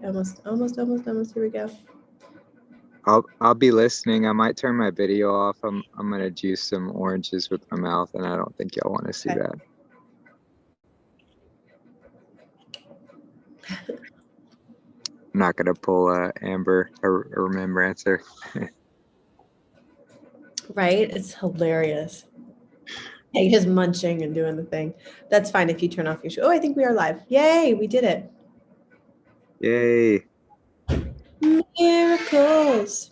Almost. Here we go. I'll be listening. I might turn my video off. I'm gonna juice some oranges with my mouth, and I don't think y'all want to see that. I'm not gonna pull Amber or Remembrancer. Right? It's hilarious. Hey, just munching and doing the thing. That's fine if you turn off your show. Oh, I think we are live. Yay, we did it. Yay.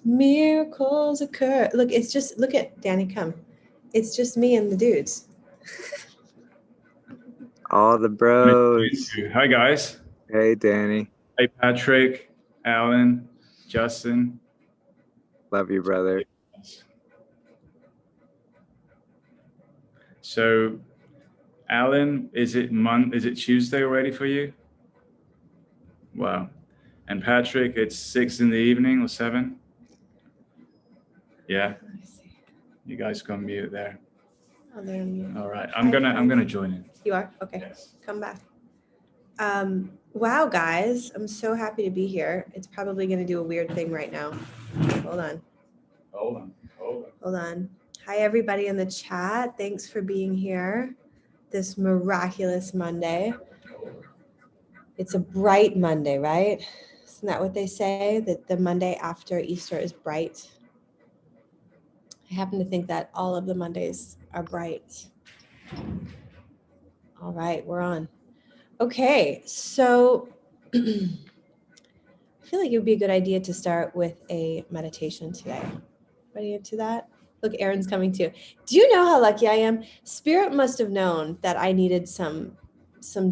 Miracles occur. Look, it's just, look at Danny, come. It's just me and the dudes. All the bros. Hi, guys. Hey, Danny. Hey, Patrick, Alan, Justin. Love you, brother. So, Alan, is it Tuesday already for you? Wow. And Patrick, it's 6 in the evening or 7? Yeah. You guys can mute there. Oh, they're on mute. All right. I'm gonna join in. You are? Okay. Yes. Come back. Wow, guys. I'm so happy to be here. It's probably gonna do a weird thing right now. Hold on. Hi, everybody in the chat. Thanks for being here this miraculous Monday. It's a bright Monday, right? Isn't that what they say? That the Monday after Easter is bright? I happen to think that all of the Mondays are bright. All right, we're on. Okay, so I feel like it would be a good idea to start with a meditation today. Ready into that? Look, Aaron's coming too. Do you know how lucky I am? Spirit must have known that I needed some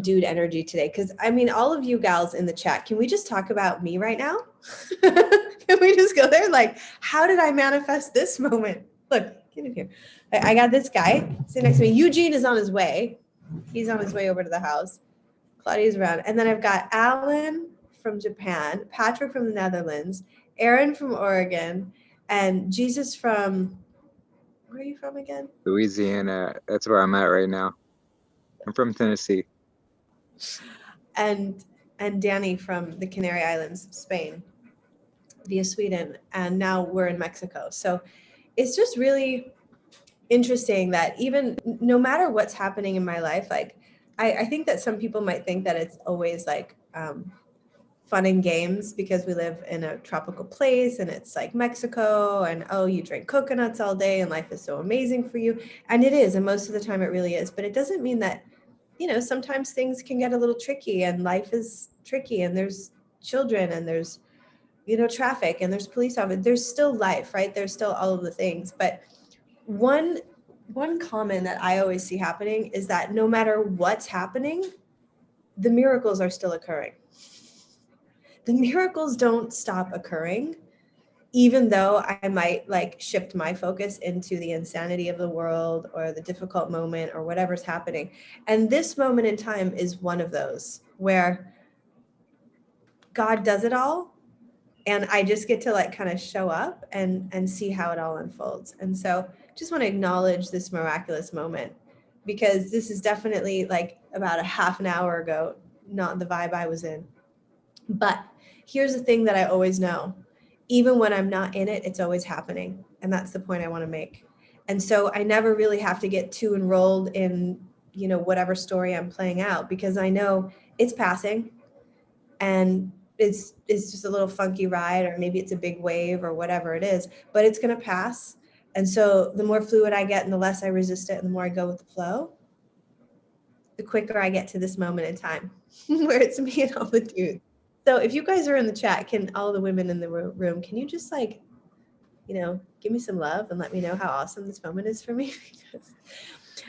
dude energy today. Because I mean, all of you gals in the chat, can we just talk about me right now? Can we just go there? Like, how did I manifest this moment? Look, get in here. I got this guy sitting next to me. Eugene is on his way. He's on his way over to the house. Claudia's around. And then I've got Alan from Japan, Patrick from the Netherlands, Aaron from Oregon, and Jesus from, where are you from again? Louisiana. That's where I'm at right now. I'm from Tennessee. And Danny from the Canary Islands, Spain, via Sweden. And now we're in Mexico. So it's just really interesting that even no matter what's happening in my life, like I think that some people might think that it's always like fun and games because we live in a tropical place and it's like Mexico and oh, you drink coconuts all day and life is so amazing for you. And it is. And most of the time it really is. But it doesn't mean that, you know, sometimes things can get a little tricky and life is tricky and there's children and there's, you know, traffic and there's police officers. There's still life, right? There's still all of the things. But one common that I always see happening is that no matter what's happening, the miracles are still occurring. The miracles don't stop occurring, even though I might like shift my focus into the insanity of the world or the difficult moment or whatever's happening. And this moment in time is one of those where God does it all. And I just get to like kind of show up and see how it all unfolds. And so just want to acknowledge this miraculous moment because this is definitely like about a half an hour ago, not the vibe I was in. But here's the thing that I always know. Even when I'm not in it, it's always happening. And that's the point I want to make. And so I never really have to get too enrolled in, you know, whatever story I'm playing out because I know it's passing and it's just a little funky ride, or maybe it's a big wave or whatever it is, but it's going to pass. And so the more fluid I get and the less I resist it and the more I go with the flow, the quicker I get to this moment in time where it's me and all the dudes. So if you guys are in the chat, can all the women in the room, can you just like, you know, give me some love and let me know how awesome this moment is for me? Because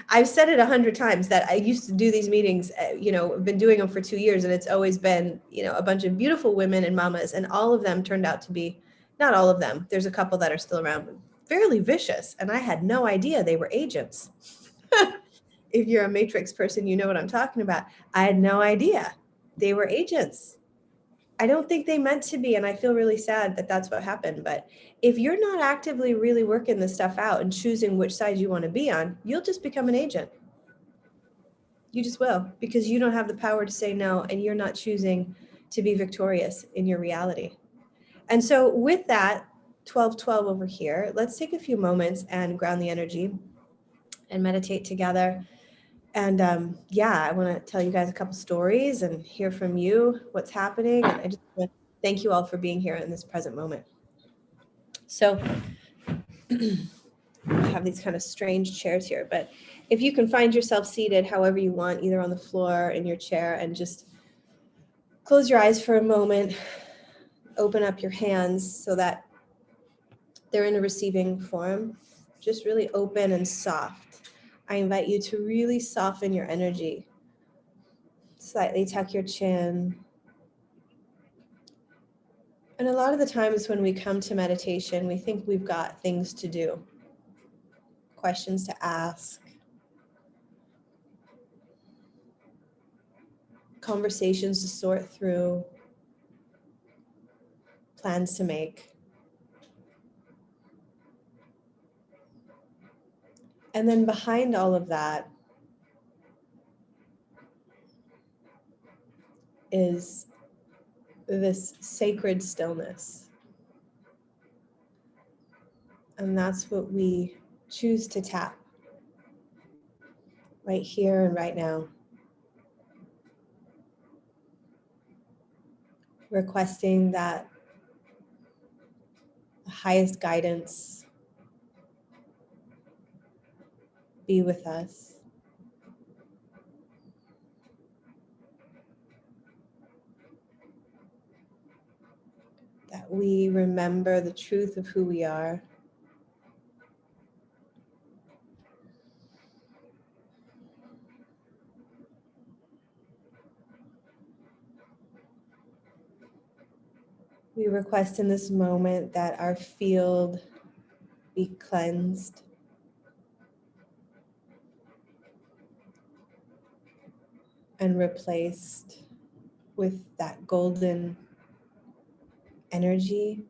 I've said it 100 times that I used to do these meetings, you know, I've been doing them for 2 years and it's always been, you know, a bunch of beautiful women and mamas and all of them turned out to be, not all of them, there's a couple that are still around, but fairly vicious. And I had no idea they were agents. If you're a Matrix person, you know what I'm talking about. I had no idea they were agents. I don't think they meant to be. And I feel really sad that that's what happened. But if you're not actively really working this stuff out and choosing which side you want to be on, you'll just become an agent. You just will, because you don't have the power to say no. And you're not choosing to be victorious in your reality. And so with that 12-12 over here, let's take a few moments and ground the energy and meditate together. And I want to tell you guys a couple stories and hear from you what's happening. And I just want to thank you all for being here in this present moment. So I have these kind of strange chairs here, but if you can find yourself seated however you want, either on the floor, in your chair, and just close your eyes for a moment, open up your hands so that they're in a receiving form, just really open and soft. I invite you to really soften your energy. Slightly tuck your chin. And a lot of the times when we come to meditation, we think we've got things to do, questions to ask, conversations to sort through, plans to make. And then behind all of that is this sacred stillness. And that's what we choose to tap right here and right now. Requesting that the highest guidance be with us. That we remember the truth of who we are. We request in this moment that our field be cleansed. And replaced with that golden energy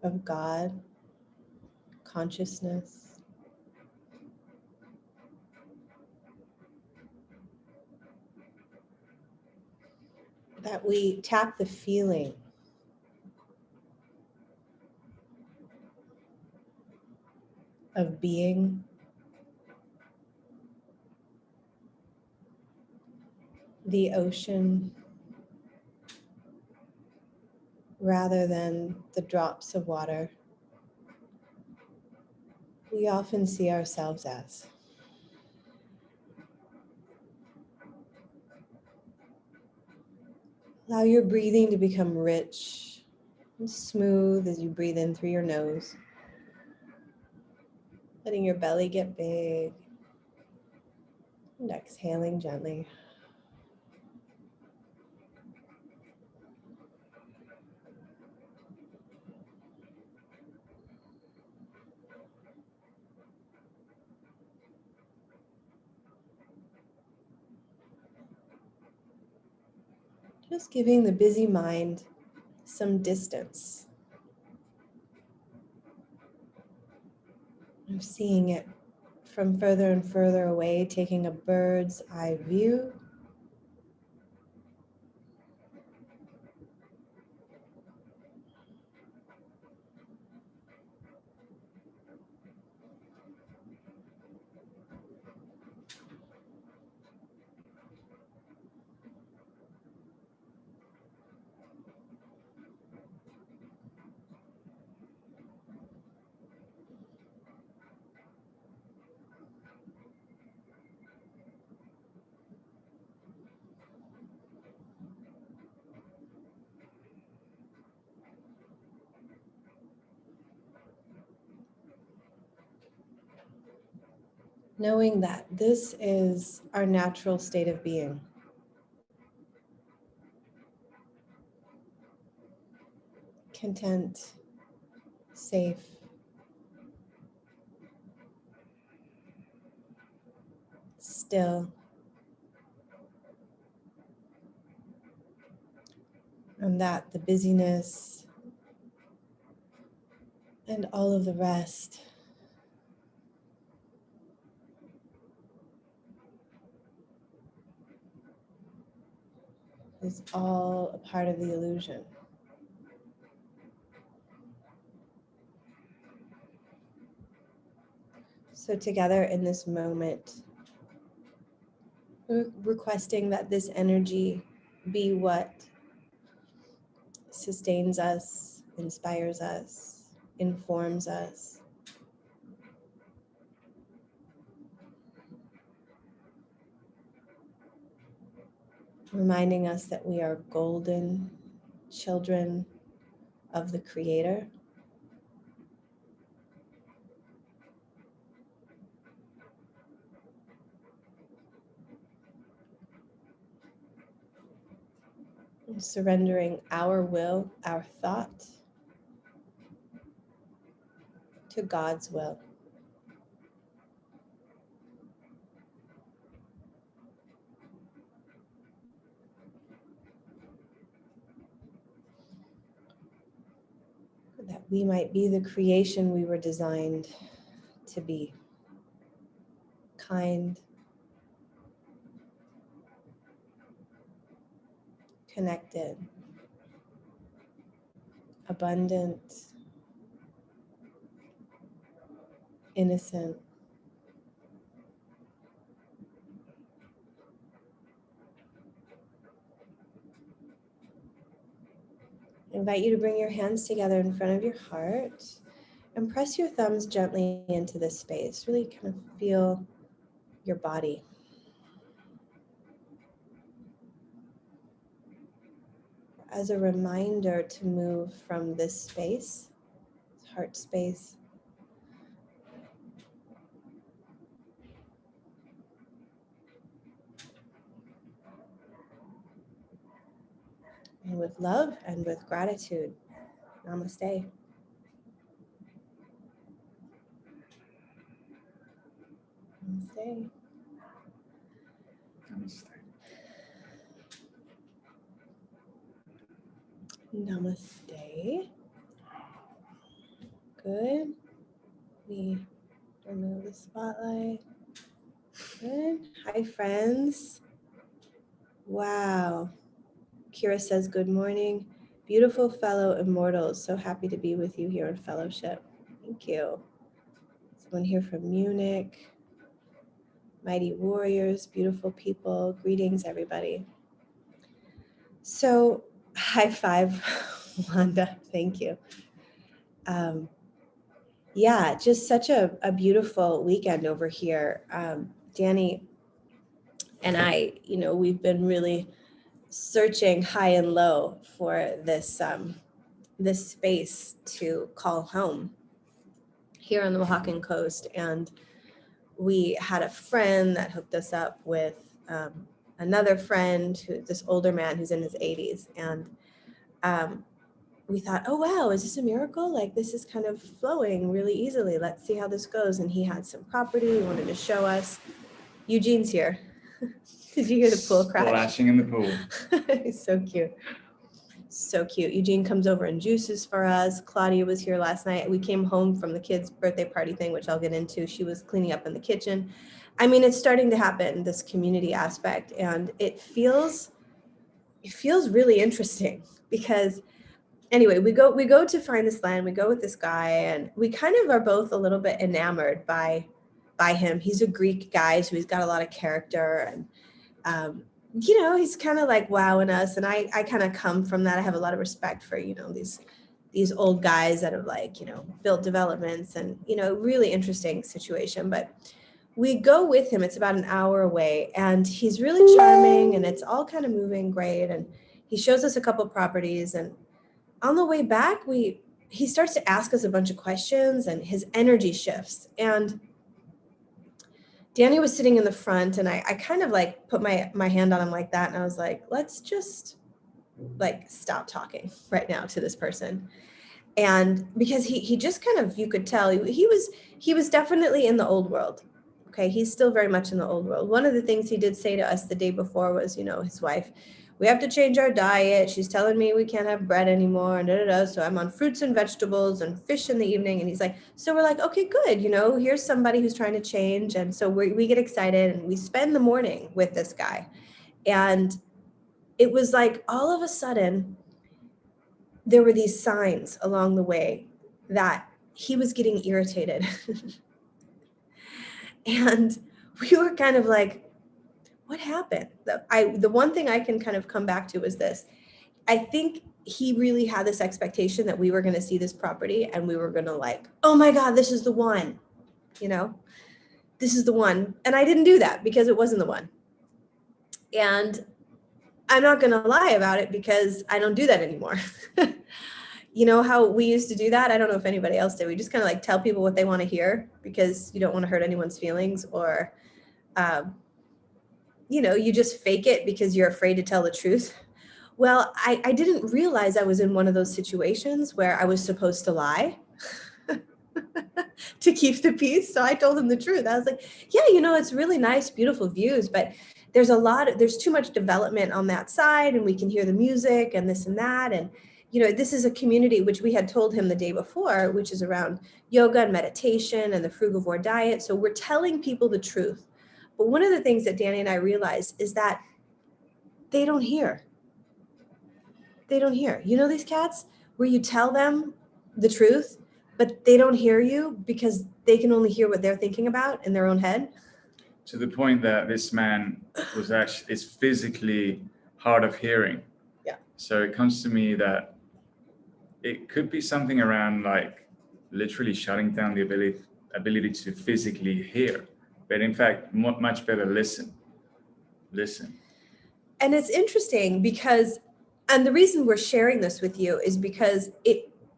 of God, consciousness. That we tap the feeling of being, the ocean, rather than the drops of water we often see ourselves as. Allow your breathing to become rich and smooth as you breathe in through your nose, letting your belly get big and exhaling gently. Just giving the busy mind some distance. I'm seeing it from further and further away, taking a bird's eye view. Knowing that this is our natural state of being. Content, safe, still, and that the busyness and all of the rest is all a part of the illusion. So together in this moment, we're requesting that this energy be what sustains us, inspires us, informs us. Reminding us that we are golden children of the Creator. And surrendering our will, our thought, to God's will. That we might be the creation we were designed to be. Kind, connected, abundant, innocent. I invite you to bring your hands together in front of your heart and press your thumbs gently into this space. Really kind of feel your body. As a reminder to move from this space, heart space, and with love and with gratitude. Namaste. Namaste. Namaste. Namaste. Good. We remove the spotlight. Good. Hi, friends. Wow. Kira says, good morning. Beautiful fellow immortals. So happy to be with you here in fellowship. Thank you. Someone here from Munich. Mighty warriors, beautiful people. Greetings, everybody. So, high five, Wanda. Thank you. Yeah, just such a beautiful weekend over here. Danny and I, we've been really searching high and low for this this space to call home here on the Oaxacan coast, and we had a friend that hooked us up with another friend, this older man who's in his 80s, and we thought, oh wow, is this a miracle? Like, this is kind of flowing really easily. Let's see how this goes. And he had some property he wanted to show us. Eugene's here. Did you hear the pool crash? Splashing in the pool. He's so cute. So cute. Eugene comes over and juices for us. Claudia was here last night. We came home from the kids' birthday party thing, which I'll get into. She was cleaning up in the kitchen. I mean, it's starting to happen, this community aspect, and it feels really interesting because anyway, we go to find this land, we go with this guy, and we kind of are both a little bit enamored by him. He's a Greek guy, so he's got a lot of character, and he's kind of like wowing us, and I kind of come from that. I have a lot of respect for, these old guys that have built developments, and, really interesting situation. But we go with him. It's about an hour away, and he's really charming, and it's all kind of moving great. And he shows us a couple properties, and on the way back, he starts to ask us a bunch of questions, and his energy shifts. And Danny was sitting in the front, and I kind of like put my hand on him like that. And I was like, let's just stop talking right now to this person. And because he just kind of, you could tell he was definitely in the old world. Okay. He's still very much in the old world. One of the things he did say to us the day before was, his wife, we have to change our diet. She's telling me we can't have bread anymore, and so I'm on fruits and vegetables and fish in the evening. And he's like, so we're like, okay, good. Here's somebody who's trying to change. And so we get excited, and we spend the morning with this guy. And it was like all of a sudden there were these signs along the way that he was getting irritated. And we were kind of like, what happened? The one thing I can kind of come back to is this. I think he really had this expectation that we were going to see this property and we were going to like, oh my God, this is the one, you know, this is the one. And I didn't do that because it wasn't the one. And I'm not going to lie about it because I don't do that anymore. You know how we used to do that? I don't know if anybody else did. We just kind of like tell people what they want to hear because you don't want to hurt anyone's feelings, or, you know, you just fake it because you're afraid to tell the truth. Well, I didn't realize I was in one of those situations where I was supposed to lie to keep the peace. So I told him the truth. I was like, yeah, you know, it's really nice, beautiful views, but there's too much development on that side, and we can hear the music and this and that. And, you know, this is a community which we had told him the day before, which is around yoga and meditation and the frugivore diet. So we're telling people the truth. But one of the things that Danny and I realized is that they don't hear. They don't hear. You know these cats where you tell them the truth, but they don't hear you because they can only hear what they're thinking about in their own head? To the point that this man is physically hard of hearing. Yeah. So it comes to me that it could be something around like literally shutting down the ability to physically hear, but in fact, much better listen. And it's interesting because, and the reason we're sharing this with you is because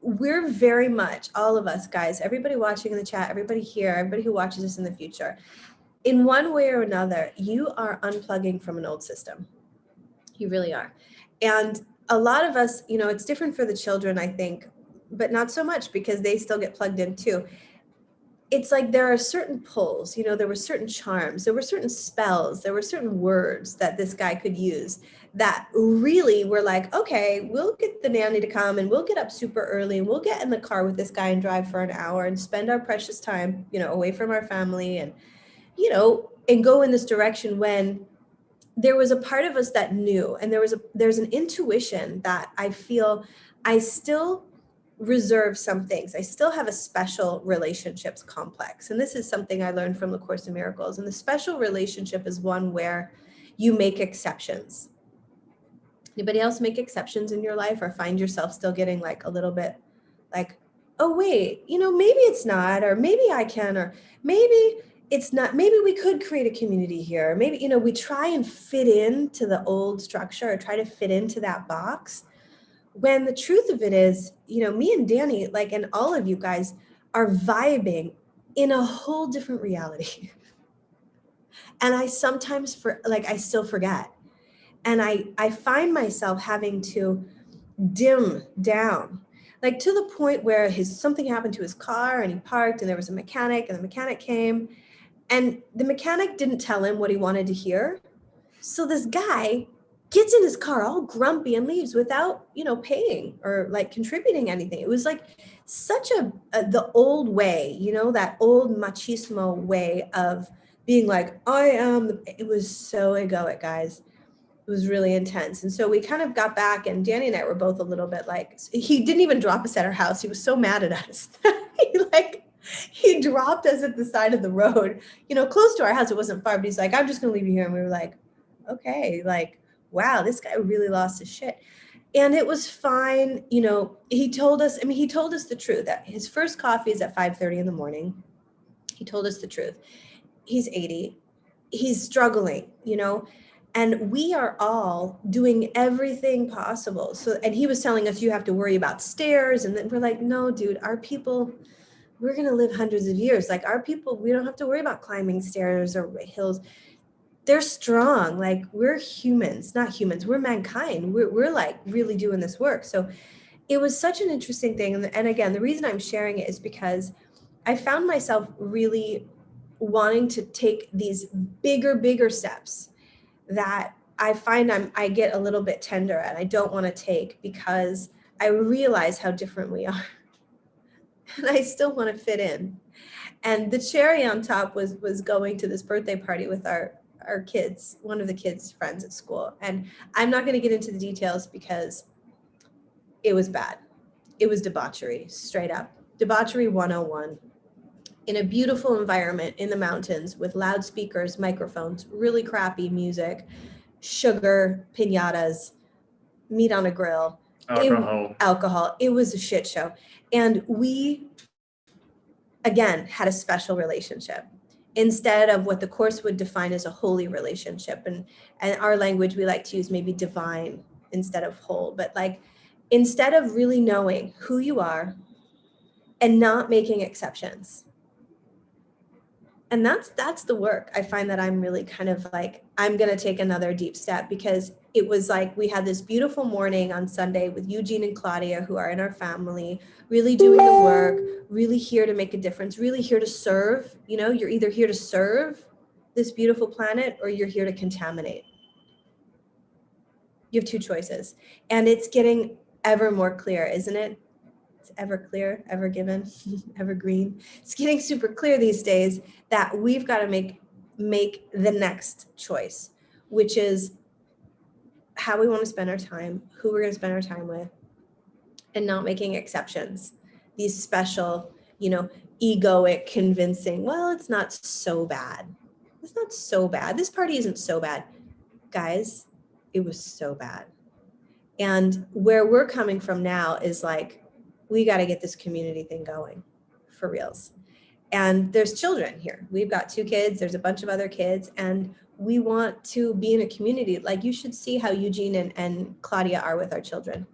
we're very much, all of us guys, everybody watching in the chat, everybody here, everybody who watches this in the future, in one way or another, you are unplugging from an old system. You really are. And a lot of us, you know, it's different for the children, I think, but not so much because they still get plugged in too. It's like there are certain pulls, you know, there were certain charms, there were certain spells, there were certain words that this guy could use that really were like, okay, we'll get the nanny to come and we'll get up super early and we'll get in the car with this guy and drive for an hour and spend our precious time, you know, away from our family and, you know, and go in this direction, when there was a part of us that knew, and there's an intuition that I feel I still reserve some things. I still have a special relationships complex. And this is something I learned from the Course in Miracles. And the special relationship is one where you make exceptions. Anybody else make exceptions in your life, or find yourself still getting like a little bit like, oh, wait, you know, maybe it's not, or maybe I can, or maybe it's not, maybe we could create a community here. Maybe, you know, we try and fit into the old structure or try to fit into that box. When the truth of it is, you know, me and Danny, like, and all of you guys are vibing in a whole different reality. And I sometimes, I still forget. And I find myself having to dim down, like to the point where something happened to his car and he parked and there was a mechanic and the mechanic came and the mechanic didn't tell him what he wanted to hear. So this guy gets in his car all grumpy and leaves without, you know, paying or like contributing anything. It was like such the old way, you know, that old machismo way of being like, it was so egoic, guys. It was really intense. And so we kind of got back, and Danny and I were both a little bit like, he didn't even drop us at our house. He was so mad at us. He dropped us at the side of the road, you know, close to our house. It wasn't far, but he's like, I'm just going to leave you here. And we were like, okay, like, wow, this guy really lost his shit. And it was fine. You know, he told us the truth, that his first coffee is at 5:30 in the morning. He told us the truth. He's 80. He's struggling, you know, and we are all doing everything possible. So, and he was telling us, you have to worry about stairs. And then we're like, no, dude, our people, we're going to live hundreds of years. Like our people, we don't have to worry about climbing stairs or hills. They're strong. Like we're humans, not humans. We're mankind. We're like really doing this work. So it was such an interesting thing. And again, the reason I'm sharing it is because I found myself really wanting to take these bigger steps that I find I get a little bit tender at. I don't want to take because I realize how different we are. And I still want to fit in. And the cherry on top was going to this birthday party with our our kids, one of the kids' friends at school. And I'm not going to get into the details because it was bad. It was debauchery, straight up. Debauchery 101 in a beautiful environment in the mountains with loudspeakers, microphones, really crappy music, sugar, piñatas, meat on a grill, alcohol. It was a shit show. And we, again, had a special relationship instead of what the course would define as a holy relationship. And our language, we like to use maybe divine instead of whole. But like, instead of really knowing who you are and not making exceptions. And that's the work. I find that I'm really kind of like, I'm going to take another deep step, because it was like we had this beautiful morning on Sunday with Eugene and Claudia, who are in our family, really doing the work, really here to make a difference, really here to serve. You know, you're either here to serve this beautiful planet or you're here to contaminate. You have two choices. And it's getting ever more clear, isn't it? It's ever clear, ever given, evergreen. It's getting super clear these days that we've got to make the next choice, which is how we want to spend our time, who we're going to spend our time with, and not making exceptions. These special, egoic, convincing, well, it's not so bad. It's not so bad. This party isn't so bad. Guys, it was so bad. And where we're coming from now is like, we got to get this community thing going for reals. And there's children here. We've got 2 kids. There's a bunch of other kids. And we want to be in a community. Like, you should see how Eugene and Claudia are with our children.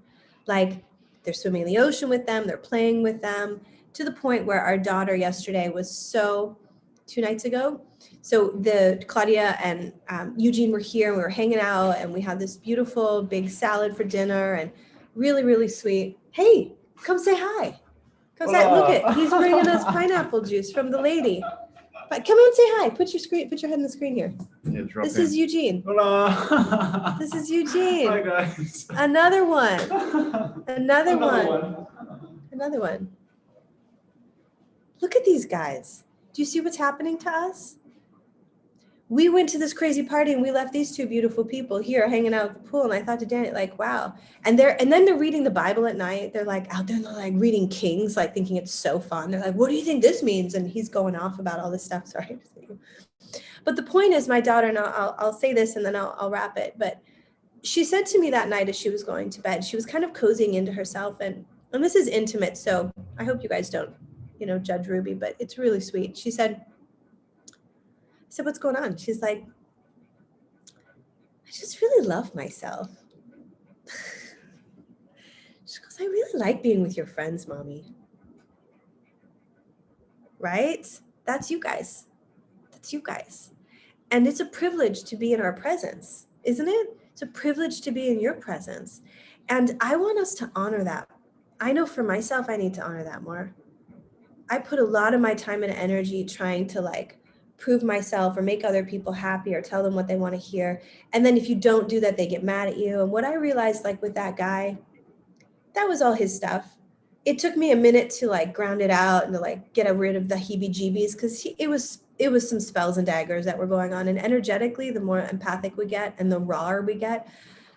Like, they're swimming in the ocean with them. They're playing with them, to the point where our daughter yesterday was 2 nights ago. So the Claudia and Eugene were here, and we were hanging out, and we had this beautiful big salad for dinner, and really, really sweet. Hey, come say hi. Come say, look it, he's bringing us pineapple juice from the lady. But come on, say hi. Put your head in the screen here. Yeah, this is Eugene. Hola. This is Eugene. Hi guys. Another one. Another one. Look at these guys. Do you see what's happening to us? We went to this crazy party and we left these 2 beautiful people here hanging out at the pool. And I thought to Danny, like, wow. And then they're reading the Bible at night. They're like out there and they're like reading Kings, like thinking it's so fun. They're like, what do you think this means? And he's going off about all this stuff. Sorry. But the point is, my daughter, and I'll say this and then I'll wrap it. But she said to me that night as she was going to bed, she was kind of cozying into herself. And this is intimate. So I hope you guys don't, judge Ruby, but it's really sweet. She said, what's going on? She's like, I just really love myself. She goes, I really like being with your friends, Mommy. Right? That's you guys. That's you guys. And it's a privilege to be in our presence, isn't it? It's a privilege to be in your presence. And I want us to honor that. I know for myself, I need to honor that more. I put a lot of my time and energy trying to like prove myself or make other people happy or tell them what they want to hear. And then if you don't do that, they get mad at you. And what I realized, like with that guy, that was all his stuff. It took me a minute to like ground it out and to like get rid of the heebie-jeebies, because it was some spells and daggers that were going on. And energetically, the more empathic we get and the rawer we get,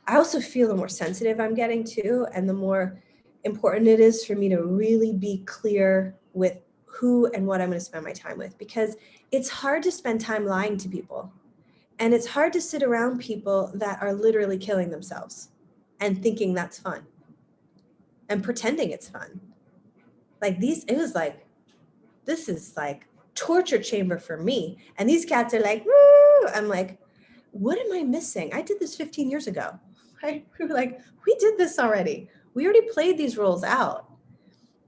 I also feel the more sensitive I'm getting too, and the more important it is for me to really be clear with who and what I'm going to spend my time with, because it's hard to spend time lying to people. And it's hard to sit around people that are literally killing themselves and thinking that's fun and pretending it's fun. Like it was like, this is like torture chamber for me. And these cats are like, woo! I'm like, what am I missing? I did this 15 years ago. Right? We were like, we did this already. We already played these roles out.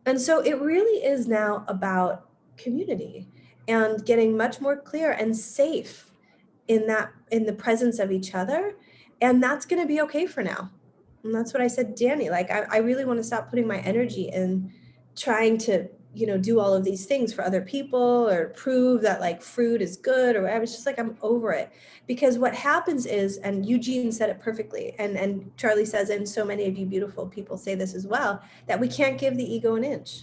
And so it really is now about community and getting much more clear and safe in the presence of each other. And that's going to be okay for now. And that's what I said, Danny, like, I really want to stop putting my energy in trying to, do all of these things for other people or prove that like fruit is good or whatever. It's just like, I'm over it. Because what happens is, and Eugene said it perfectly, and Charlie says, and so many of you beautiful people say this as well, that we can't give the ego an inch.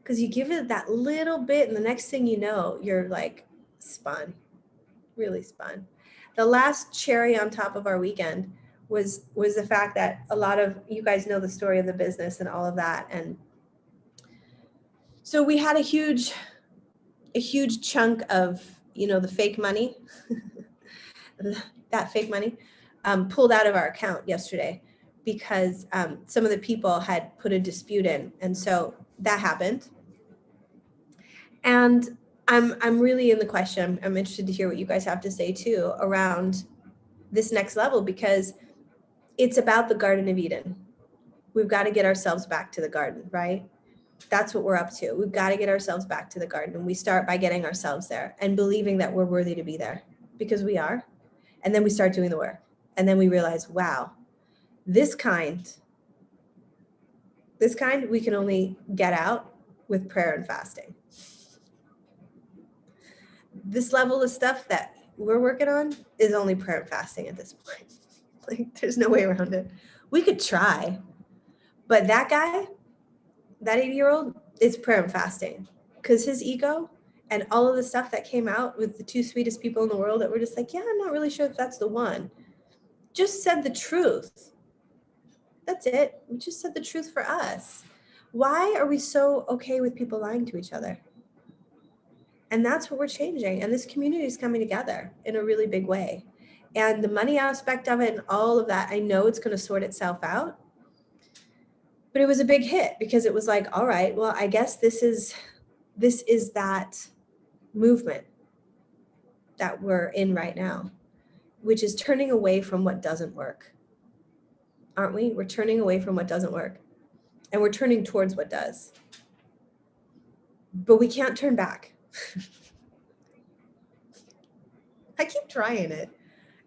Because you give it that little bit and the next thing you know, you're like spun. really spun. The last cherry on top of our weekend was the fact that a lot of you guys know the story of the business and all of that. And so we had a huge chunk of, the fake money, that fake money pulled out of our account yesterday because some of the people had put a dispute in. And so that happened. And I'm really in the question. I'm interested to hear what you guys have to say too around this next level, because it's about the Garden of Eden. We've got to get ourselves back to the garden, right? That's what we're up to. We've got to get ourselves back to the garden. And we start by getting ourselves there and believing that we're worthy to be there, because we are. And then we start doing the work. And then we realize, wow, this kind we can only get out with prayer and fasting. This level of stuff that we're working on is only prayer and fasting at this point. Like, there's no way around it. We could try, but that guy, that 80-year-old, it's prayer and fasting, because his ego and all of the stuff that came out with the two sweetest people in the world that were just like, yeah, I'm not really sure if that's the one, just said the truth. That's it. We just said the truth for us. Why are we so okay with people lying to each other? And that's what we're changing. And this community is coming together in a really big way. And the money aspect of it and all of that, I know it's going to sort itself out. But it was a big hit, because it was like, all right, well, I guess this is that movement that we're in right now, which is turning away from what doesn't work. Aren't we? We're turning away from what doesn't work, and we're turning towards what does. But we can't turn back. I keep trying it.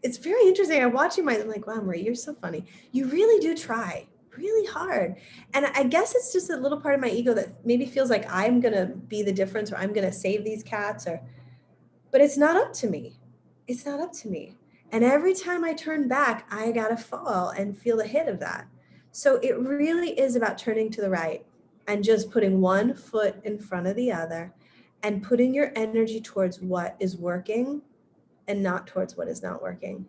It's very interesting. I'm watching I'm like, wow, Marie, you're so funny. You really do try really hard. And I guess it's just a little part of my ego that maybe feels like I'm going to be the difference, or I'm going to save these cats, but it's not up to me. It's not up to me. And every time I turn back, I got to fall and feel the hit of that. So it really is about turning to the right and just putting one foot in front of the other and putting your energy towards what is working and not towards what is not working.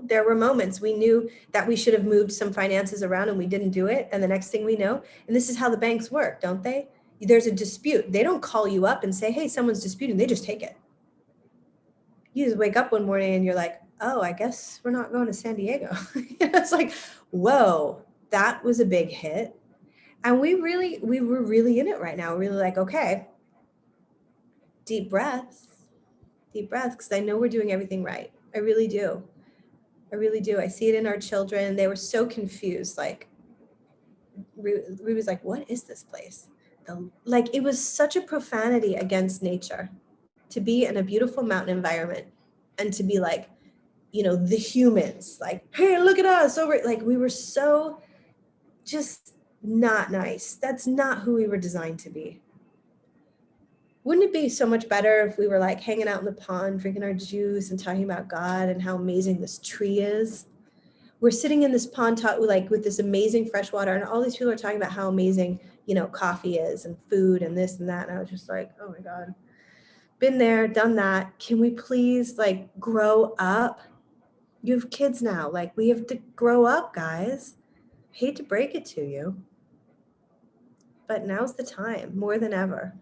There were moments we knew that we should have moved some finances around and we didn't do it. And the next thing we know, and this is how the banks work, don't they? There's a dispute. They don't call you up and say, hey, someone's disputing. They just take it. You just wake up one morning and you're like, oh, I guess we're not going to San Diego. It's like, whoa, that was a big hit. And we were really in it right now. We're really like, okay, deep breaths, because I know we're doing everything right. I really do. I see it in our children. They were so confused. Like, we was like, what is this place? Like, it was such a profanity against nature to be in a beautiful mountain environment and to be like, the humans, like, hey, look at us over. Like, we were so just not nice. That's not who we were designed to be. Wouldn't it be so much better if we were like hanging out in the pond, drinking our juice and talking about God and how amazing this tree is? We're sitting in this pond with this amazing fresh water, and all these people are talking about how amazing, coffee is and food and this and that. And I was just like, oh my God, been there, done that. Can we please grow up? You have kids now. We have to grow up, guys. Hate to break it to you, but now's the time more than ever.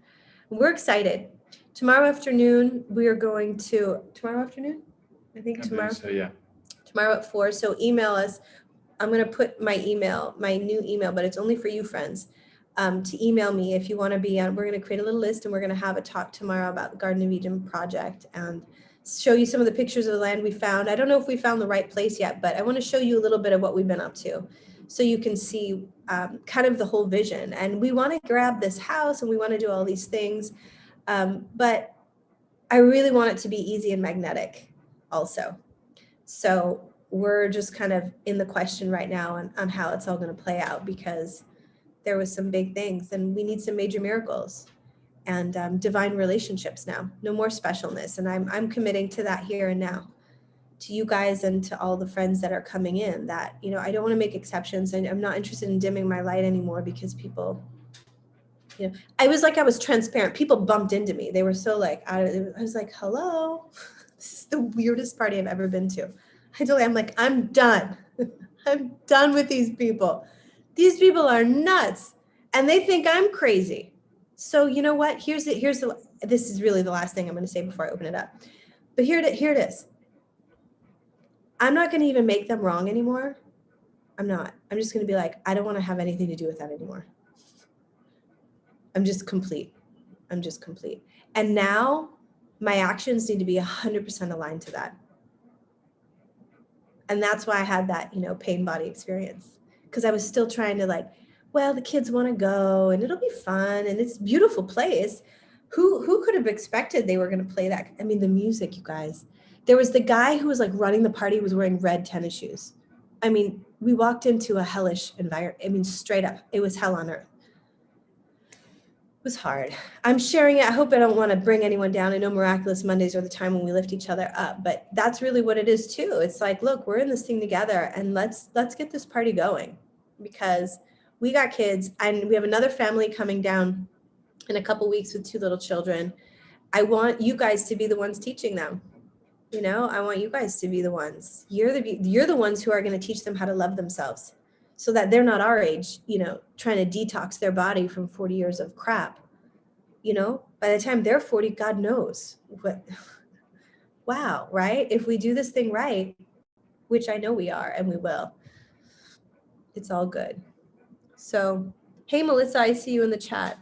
We're excited. Tomorrow afternoon, we are going to, tomorrow at 4. So email us. I'm going to put my new email, but it's only for you friends, to email me if you want to be on. We're going to create a little list, and we're going to have a talk tomorrow about the Garden of Eden project and show you some of the pictures of the land we found. I don't know if we found the right place yet, but I want to show you a little bit of what we've been up to, so you can see kind of the whole vision. And we want to grab this house and we want to do all these things. But I really want it to be easy and magnetic also. So we're just kind of in the question right now on how it's all going to play out, because there was some big things and we need some major miracles and divine relationships now. No more specialness. And I'm committing to that here and now, to you guys and to all the friends that are coming in, that, I don't want to make exceptions, and I'm not interested in dimming my light anymore because people I was like, I was transparent. People bumped into me. They were so like, I was like, hello, this is the weirdest party I've ever been to. I'm like, I'm done. I'm done with these people. These people are nuts and they think I'm crazy. So you know what? This is really the last thing I'm going to say before I open it up. But here it is. I'm not going to even make them wrong anymore. I'm not. I'm just going to be like, I don't want to have anything to do with that anymore. I'm just complete. And now my actions need to be 100% aligned to that. And that's why I had that, pain body experience. Because I was still trying to like, well, the kids want to go and it'll be fun and it's a beautiful place. Who could have expected they were going to play that? I mean, the music, you guys. There was the guy who was like running the party was wearing red tennis shoes. I mean, we walked into a hellish environment. I mean, straight up, it was hell on earth. It was hard. I'm sharing it. I hope I don't want to bring anyone down. I know Miraculous Mondays are the time when we lift each other up, but that's really what it is too. It's like, look, we're in this thing together and let's get this party going because we got kids and we have another family coming down in a couple weeks with 2 little children. I want you guys to be the ones teaching them. I want you guys to be the ones. You're the ones who are going to teach them how to love themselves so that they're not our age, trying to detox their body from 40 years of crap. By the time they're 40, God knows what. Wow, right? If we do this thing right, which I know we are and we will, it's all good. So, hey, Melissa, I see you in the chat.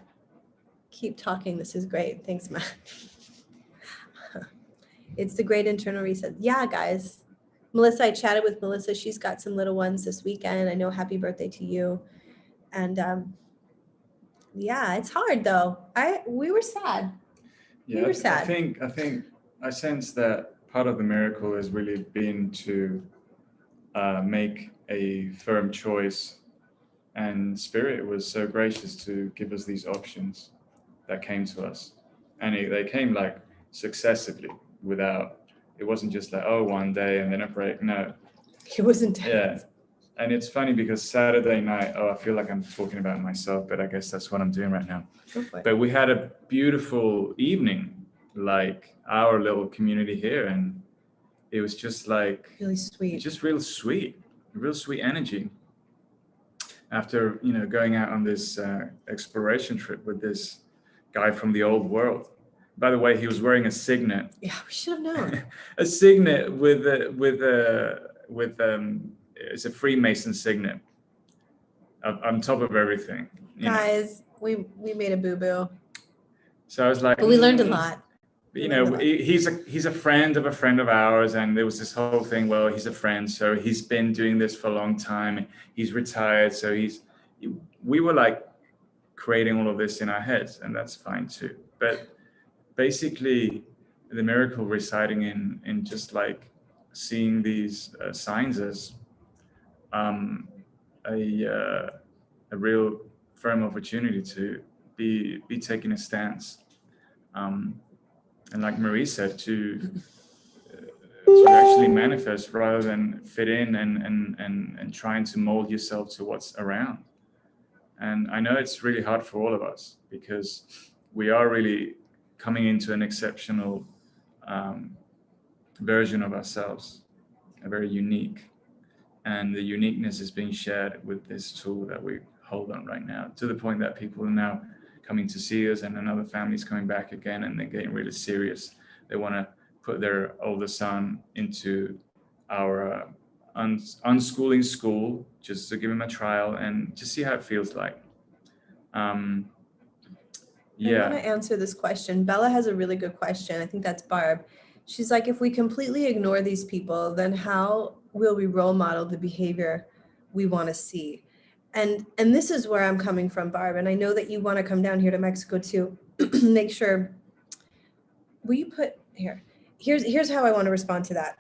Keep talking. This is great. Thanks, Matt. It's the great internal reset. Yeah, guys. Melissa, I chatted with Melissa. She's got some little ones this weekend. I know, happy birthday to you. And yeah, it's hard though. We were sad. Yeah, we were sad. I think I sense that part of the miracle has really been to make a firm choice, and Spirit was so gracious to give us these options that came to us, and they came like successively. It wasn't just like, oh, one day and then a break. No, it wasn't. Yeah. And it's funny because Saturday night, I feel like I'm talking about myself, but I guess that's what I'm doing right now. But we had a beautiful evening, like our little community here. And it was just like, really sweet, just real sweet energy. After, going out on this exploration trip with this guy from the old world. By the way, he was wearing a signet. Yeah, we should have known. A signet with it's a Freemason signet on top of everything. Guys, we made a boo-boo. So I was like, but we learned a lot. He's a friend of ours, and there was this whole thing. Well, he's a friend, so he's been doing this for a long time. He's retired, so we were like creating all of this in our heads, and that's fine too. But basically, the miracle residing in just like seeing these signs as a real firm opportunity to be taking a stance, and like Marie said, to actually manifest rather than fit in and trying to mold yourself to what's around. And I know it's really hard for all of us because we are really coming into an exceptional version of ourselves, a very unique. And the uniqueness is being shared with this tool that we hold on right now, to the point that people are now coming to see us, and another family's coming back again, and they're getting really serious. They want to put their older son into our unschooling school, just to give him a trial and just see how it feels like. Yeah. I want to answer this question. Bella has a really good question. I think that's Barb. She's like, if we completely ignore these people, then how will we role model the behavior we want to see? And this is where I'm coming from, Barb. And I know that you want to come down here to Mexico to make sure. Will you put here? Here's how I want to respond to that.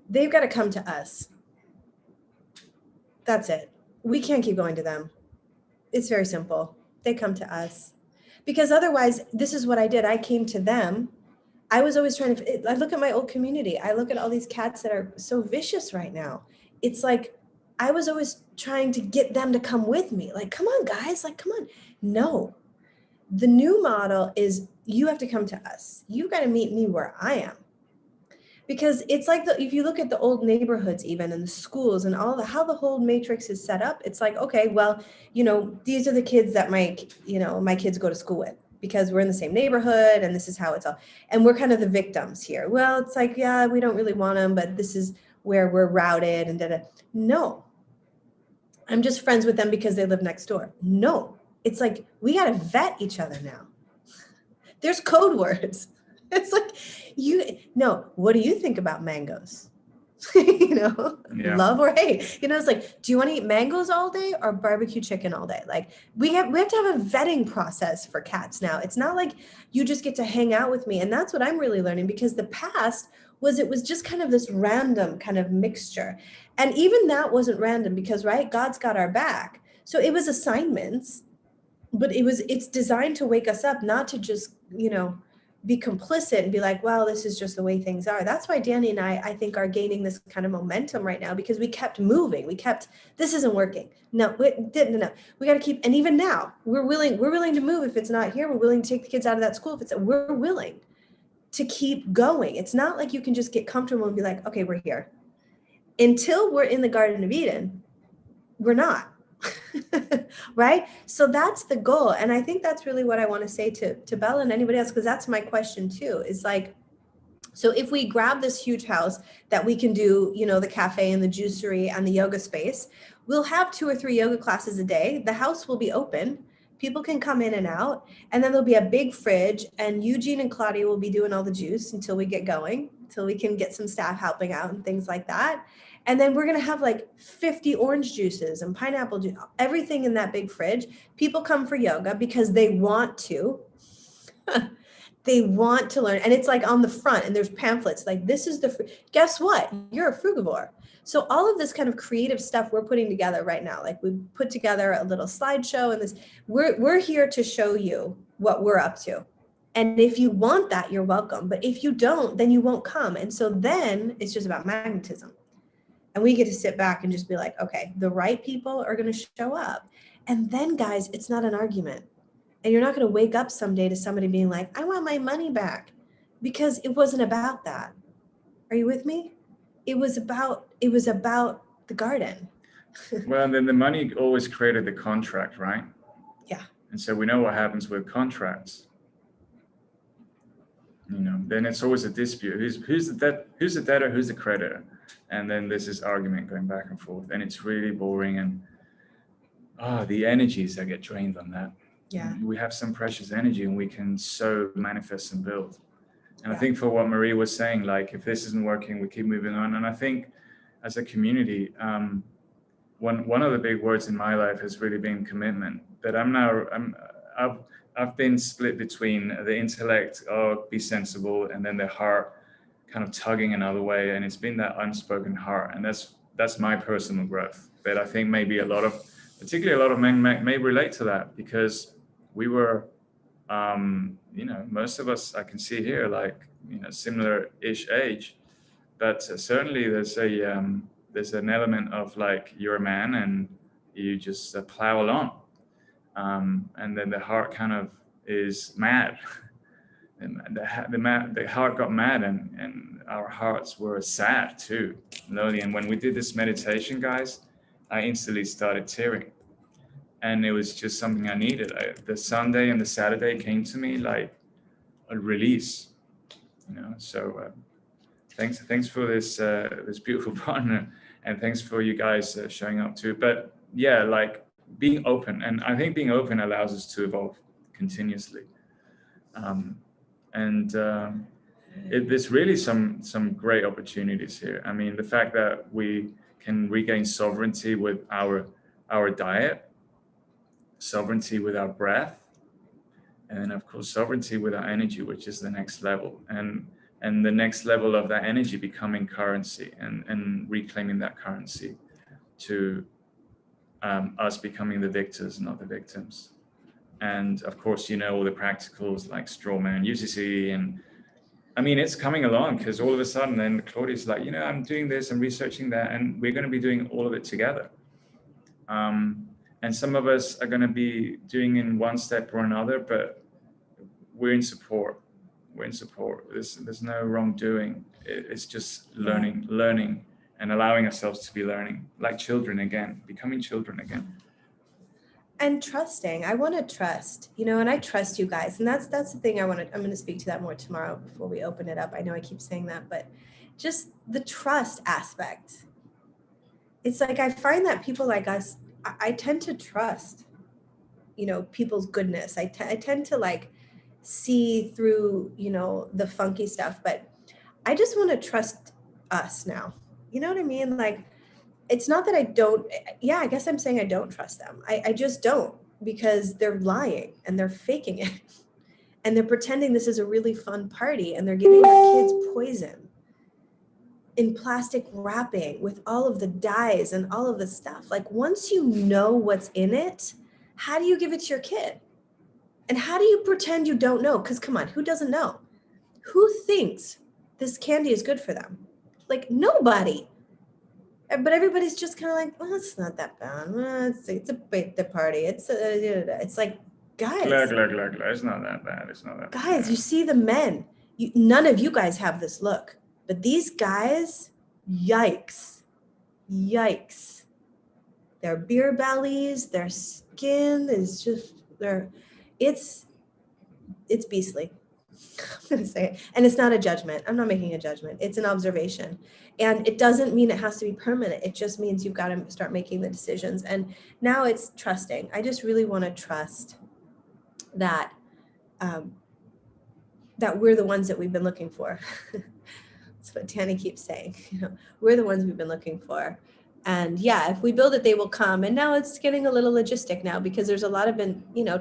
They've got to come to us. That's it. We can't keep going to them. It's very simple. They come to us. Because otherwise, this is what I did. I came to them. I was always trying to, I look at my old community. I look at all these cats that are so vicious right now. It's like, I was always trying to get them to come with me. Like, come on, guys. Like, come on. No, The new model is you have to come to us. You got to meet me where I am. Because it's like if you look at the old neighborhoods even and the schools and all the how the whole matrix is set up, it's like, okay, well, these are the kids that my kids go to school with because we're in the same neighborhood and this is how it's all. And we're kind of the victims here. Well, it's like, yeah, we don't really want them, but this is where we're routed and da-da. No, I'm just friends with them because they live next door. No, it's like we got to vet each other now. There's code words. It's like, what do you think about mangoes? Love or hate. It's like, do you want to eat mangoes all day or barbecue chicken all day? Like we have to have a vetting process for cats now. It's not like you just get to hang out with me. And that's what I'm really learning, because the past it was just kind of this random kind of mixture. And even that wasn't random because, right, God's got our back. So it was assignments, but it's designed to wake us up, not to just, be complicit and be like, well, this is just the way things are. That's why Danny and I think, are gaining this kind of momentum right now, because we kept moving. This isn't working. No. We got to keep, and even now we're willing to move. If it's not here, we're willing to take the kids out of that school. We're willing to keep going. It's not like you can just get comfortable and be like, okay, we're here. Until we're in the Garden of Eden, we're not. Right? So that's the goal. And I think that's really what I want to say to Bella and anybody else, because that's my question too, is like, so if we grab this huge house that we can do, the cafe and the juicery and the yoga space, we'll have 2 or 3 yoga classes a day. The house will be open. People can come in and out, and then there'll be a big fridge, and Eugene and Claudia will be doing all the juice until we get going, until we can get some staff helping out and things like that. And then we're going to have like 50 orange juices and pineapple juice, everything in that big fridge. People come for yoga because they want to. They want to learn. And it's like on the front, and there's pamphlets like, this is guess what? You're a frugivore. So all of this kind of creative stuff we're putting together right now, like we put together a little slideshow, and we're here to show you what we're up to. And if you want that, you're welcome. But if you don't, then you won't come. And so then it's just about magnetism. And we get to sit back and just be like, okay, the right people are going to show up. And then, guys, it's not an argument. And you're not going to wake up someday to somebody being like, I want my money back, because it wasn't about that. Are you with me? It was about the garden. Well, and then the money always created the contract, right? Yeah. And so we know what happens with contracts. Then it's always a dispute. Who's the debtor, who's the creditor? And then there's this argument going back and forth, and it's really boring. And the energies that get drained on that. Yeah. We have some precious energy, and we can so manifest and build. And I think for what Marie was saying, like, if this isn't working, we keep moving on. And I think as a community, one of the big words in my life has really been commitment. That I've been split between the intellect, be sensible, and then the heart kind of tugging another way. And it's been that unspoken heart. And that's my personal growth. But I think maybe particularly a lot of men may relate to that, because we were, most of us, I can see here, like, similar-ish age. But certainly there's an element of like, you're a man and you just plow along. And then the heart kind of is mad. And the heart got mad, and our hearts were sad too, lonely. And when we did this meditation, guys, I instantly started tearing. And it was just something I needed. The Sunday and the Saturday came to me like a release, So thanks for this beautiful partner, and thanks for you guys showing up too. But yeah, like being open, and I think being open allows us to evolve continuously. There's really some great opportunities here. I mean, the fact that we can regain sovereignty with our diet, sovereignty with our breath, and then of course sovereignty with our energy, which is the next level, and the next level of that energy becoming currency, and reclaiming that currency to us becoming the victors, not the victims. And of course, all the practicals like straw man, UCC, and I mean, it's coming along, because all of a sudden then Claudia's like, I'm doing this and researching that, and we're going to be doing all of it together. And some of us are going to be doing in one step or another, but we're in support. We're in support. There's no wrongdoing. It's just learning and allowing ourselves to be learning, like children again, becoming children again. And trusting. I want to trust, and I trust you guys. And that's the thing I'm going to speak to that more tomorrow before we open it up. I know I keep saying that, but just the trust aspect. It's like, I find that people like us, I tend to trust, people's goodness. I tend to like see through, the funky stuff, but I just want to trust us now. You know what I mean? Like, it's not that I don't, I guess I'm saying I don't trust them. I just don't, because they're lying and they're faking it. And they're pretending this is a really fun party, and they're giving their kids poison in plastic wrapping with all of the dyes and all of the stuff. Like, once you know what's in it, how do you give it to your kid? And how do you pretend you don't know? Because come on, who doesn't know? Who thinks this candy is good for them? Like, nobody. But everybody's just kind of like, well, it's not that bad. Well, it's a birthday party. It's like, guys. It's not that bad. It's not that bad. Guys, you see the men. None of you guys have this look. But these guys, yikes. Yikes. Their beer bellies, their skin is just, it's beastly. I'm going to say it. And it's not a judgment. I'm not making a judgment. It's an observation. And it doesn't mean it has to be permanent. It just means you've got to start making the decisions. And now it's trusting. I just really want to trust that that we're the ones that we've been looking for. That's what Danny keeps saying. We're the ones we've been looking for. And if we build it, they will come. And now it's getting a little logistic now, because there's a lot of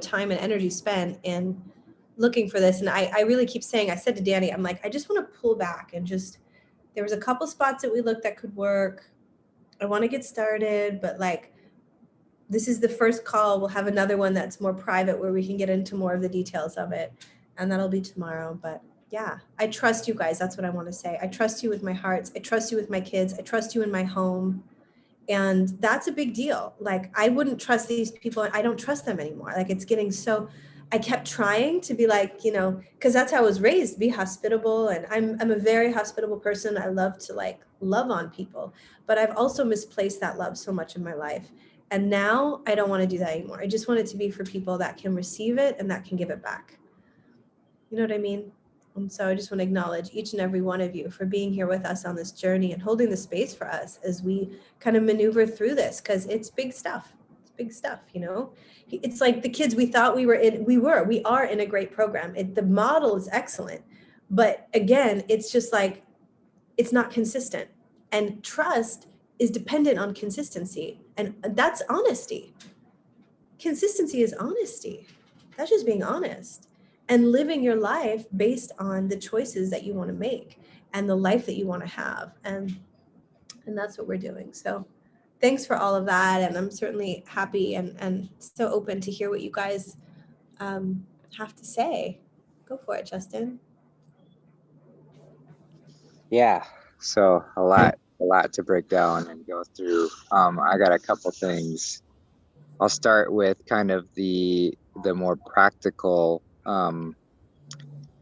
time and energy spent in looking for this. And I really keep saying, I said to Danny, I'm like, I just want to pull back and there was a couple spots that we looked that could work. I want to get started, but like, this is the first call. We'll have another one that's more private where we can get into more of the details of it. And that'll be tomorrow. But I trust you guys. That's what I want to say. I trust you with my hearts. I trust you with my kids. I trust you in my home. And that's a big deal. Like, I wouldn't trust these people. I don't trust them anymore. Like, it's getting so, I kept trying to be like, because that's how I was raised, be hospitable. And I'm a very hospitable person. I love to like love on people, but I've also misplaced that love so much in my life. And now I don't want to do that anymore. I just want it to be for people that can receive it and that can give it back. You know what I mean? And so I just want to acknowledge each and every one of you for being here with us on this journey and holding the space for us as we kind of maneuver through this, because it's big stuff. It's big stuff, It's like the kids we thought we are in a great program. The model is excellent. But again, it's just like, it's not consistent. And trust is dependent on consistency. And that's honesty. Consistency is honesty. That's just being honest and living your life based on the choices that you want to make and the life that you want to have. And that's what we're doing. So thanks for all of that. And I'm certainly happy and so open to hear what you guys have to say. Go for it, Justin. Yeah, so a lot to break down and go through. I got a couple things. I'll start with kind of the more practical.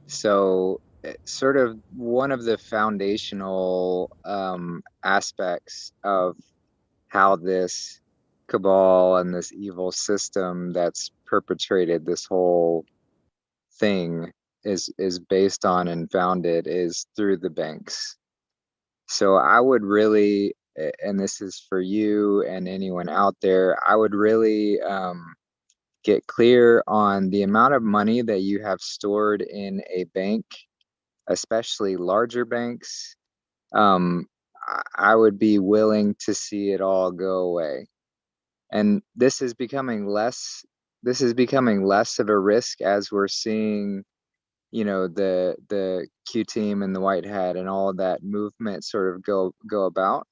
So sort of one of the foundational aspects of how this cabal and this evil system that's perpetrated this whole thing is based on and founded is through the banks. So I would really, and this is for you and anyone out there, I would really get clear on the amount of money that you have stored in a bank, especially larger banks. I would be willing to see it all go away. And this is becoming less of a risk as we're seeing, the Q team and the white hat and all of that movement sort of go about,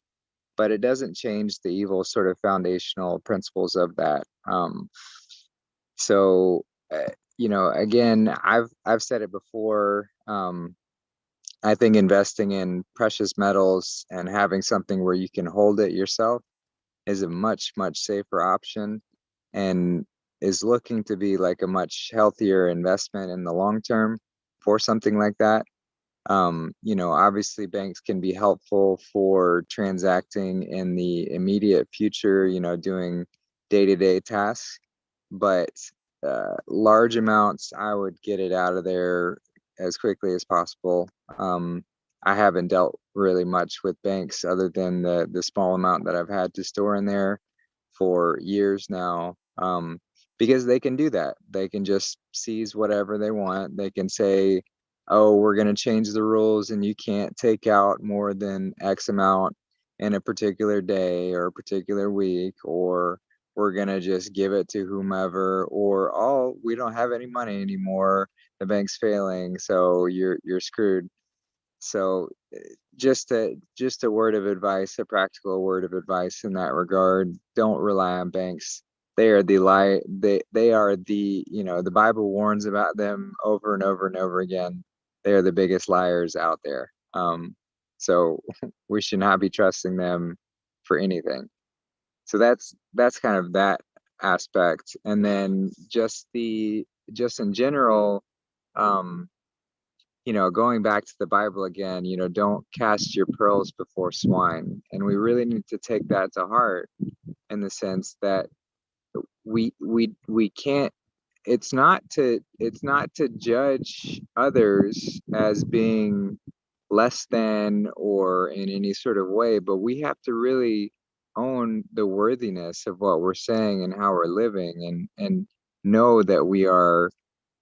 but it doesn't change the evil sort of foundational principles of that. So, again, I've said it before. I think investing in precious metals and having something where you can hold it yourself is a much, much safer option. And is looking to be like a much healthier investment in the long term for something like that. Obviously banks can be helpful for transacting in the immediate future, doing day-to-day tasks, but large amounts, I would get it out of there as quickly as possible. I haven't dealt really much with banks other than the small amount that I've had to store in there for years now, because they can do that. They can just seize whatever they want. They can say, oh, we're going to change the rules and you can't take out more than X amount in a particular day or a particular week, or we're going to just give it to whomever, or, oh, we don't have any money anymore. The bank's failing, so you're screwed. So just a word of advice, a practical word of advice in that regard. Don't rely on banks. They are the lie. They are the Bible warns about them over and over and over again. They are the biggest liars out there. So we should not be trusting them for anything. So that's kind of that aspect. And then just in general, um, going back to the Bible again, don't cast your pearls before swine. And we really need to take that to heart, in the sense that we can't, it's not to judge others as being less than or in any sort of way, but we have to really own the worthiness of what we're saying and how we're living, and know that we are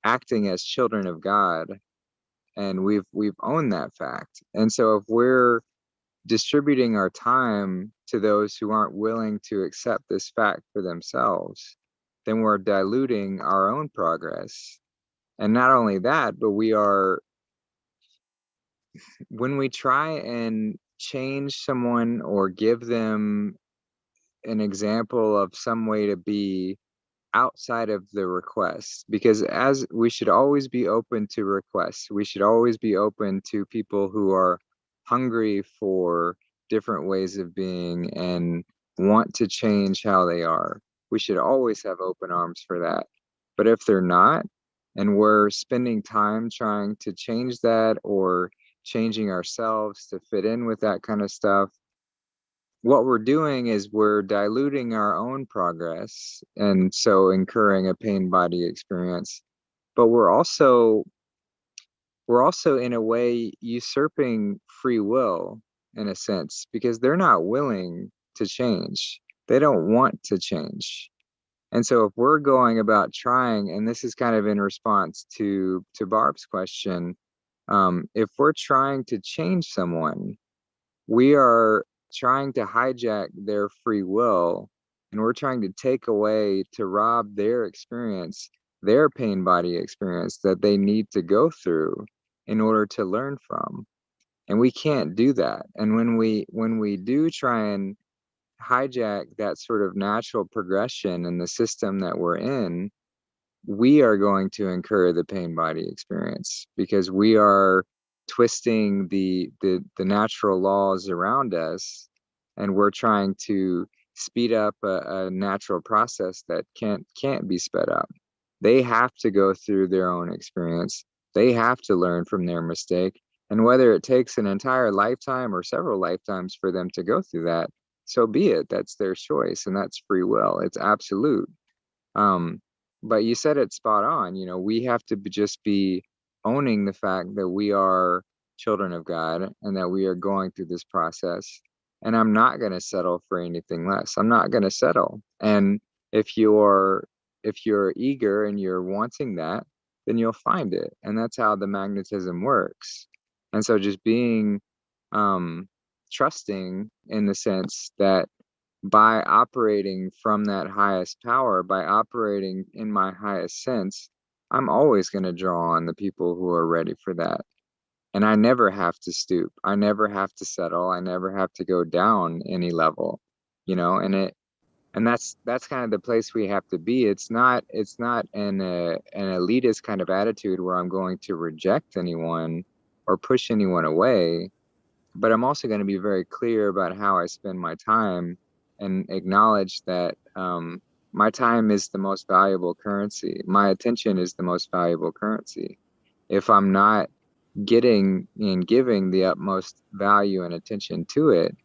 acting as children of God, and we've owned that fact. And so if we're distributing our time to those who aren't willing to accept this fact for themselves, then we're diluting our own progress. And not only that, but when we try and change someone or give them an example of some way to be outside of the request, because as we should always be open to requests, we should always be open to people who are hungry for different ways of being and want to change how they are. We should always have open arms for that. But if they're not, and we're spending time trying to change that or changing ourselves to fit in with that kind of stuff, what we're doing is we're diluting our own progress, and so incurring a pain body experience. But we're also in a way usurping free will, in a sense, because they're not willing to change. They don't want to change. And so if we're going about trying, and this is kind of in response to Barb's question, if we're trying to change someone, we are trying to hijack their free will, and we're trying to take away, to rob their experience, their pain body experience that they need to go through in order to learn from. And we can't do that. And when we do try and hijack that sort of natural progression in the system that we're in, we are going to incur the pain body experience, because we are twisting the natural laws around us, and we're trying to speed up a natural process that can't be sped up. They have to go through their own experience. They have to learn from their mistake, and whether it takes an entire lifetime or several lifetimes for them to go through that, so be it. That's their choice, and that's free will. It's absolute. um but you said it spot on. We have to just be owning the fact that we are children of God, and that we are going through this process. And I'm not going to settle for anything less. I'm not going to settle. And if you're eager and you're wanting that, then you'll find it. And that's how the magnetism works. And so just being trusting, in the sense that by operating from that highest power, by operating in my highest sense, I'm always going to draw on the people who are ready for that. And I never have to stoop. I never have to settle. I never have to go down any level, and that's kind of the place we have to be. It's not an elitist kind of attitude where I'm going to reject anyone or push anyone away, but I'm also going to be very clear about how I spend my time, and acknowledge that my time is the most valuable currency. My attention is the most valuable currency. If I'm not getting and giving the utmost value and attention to it,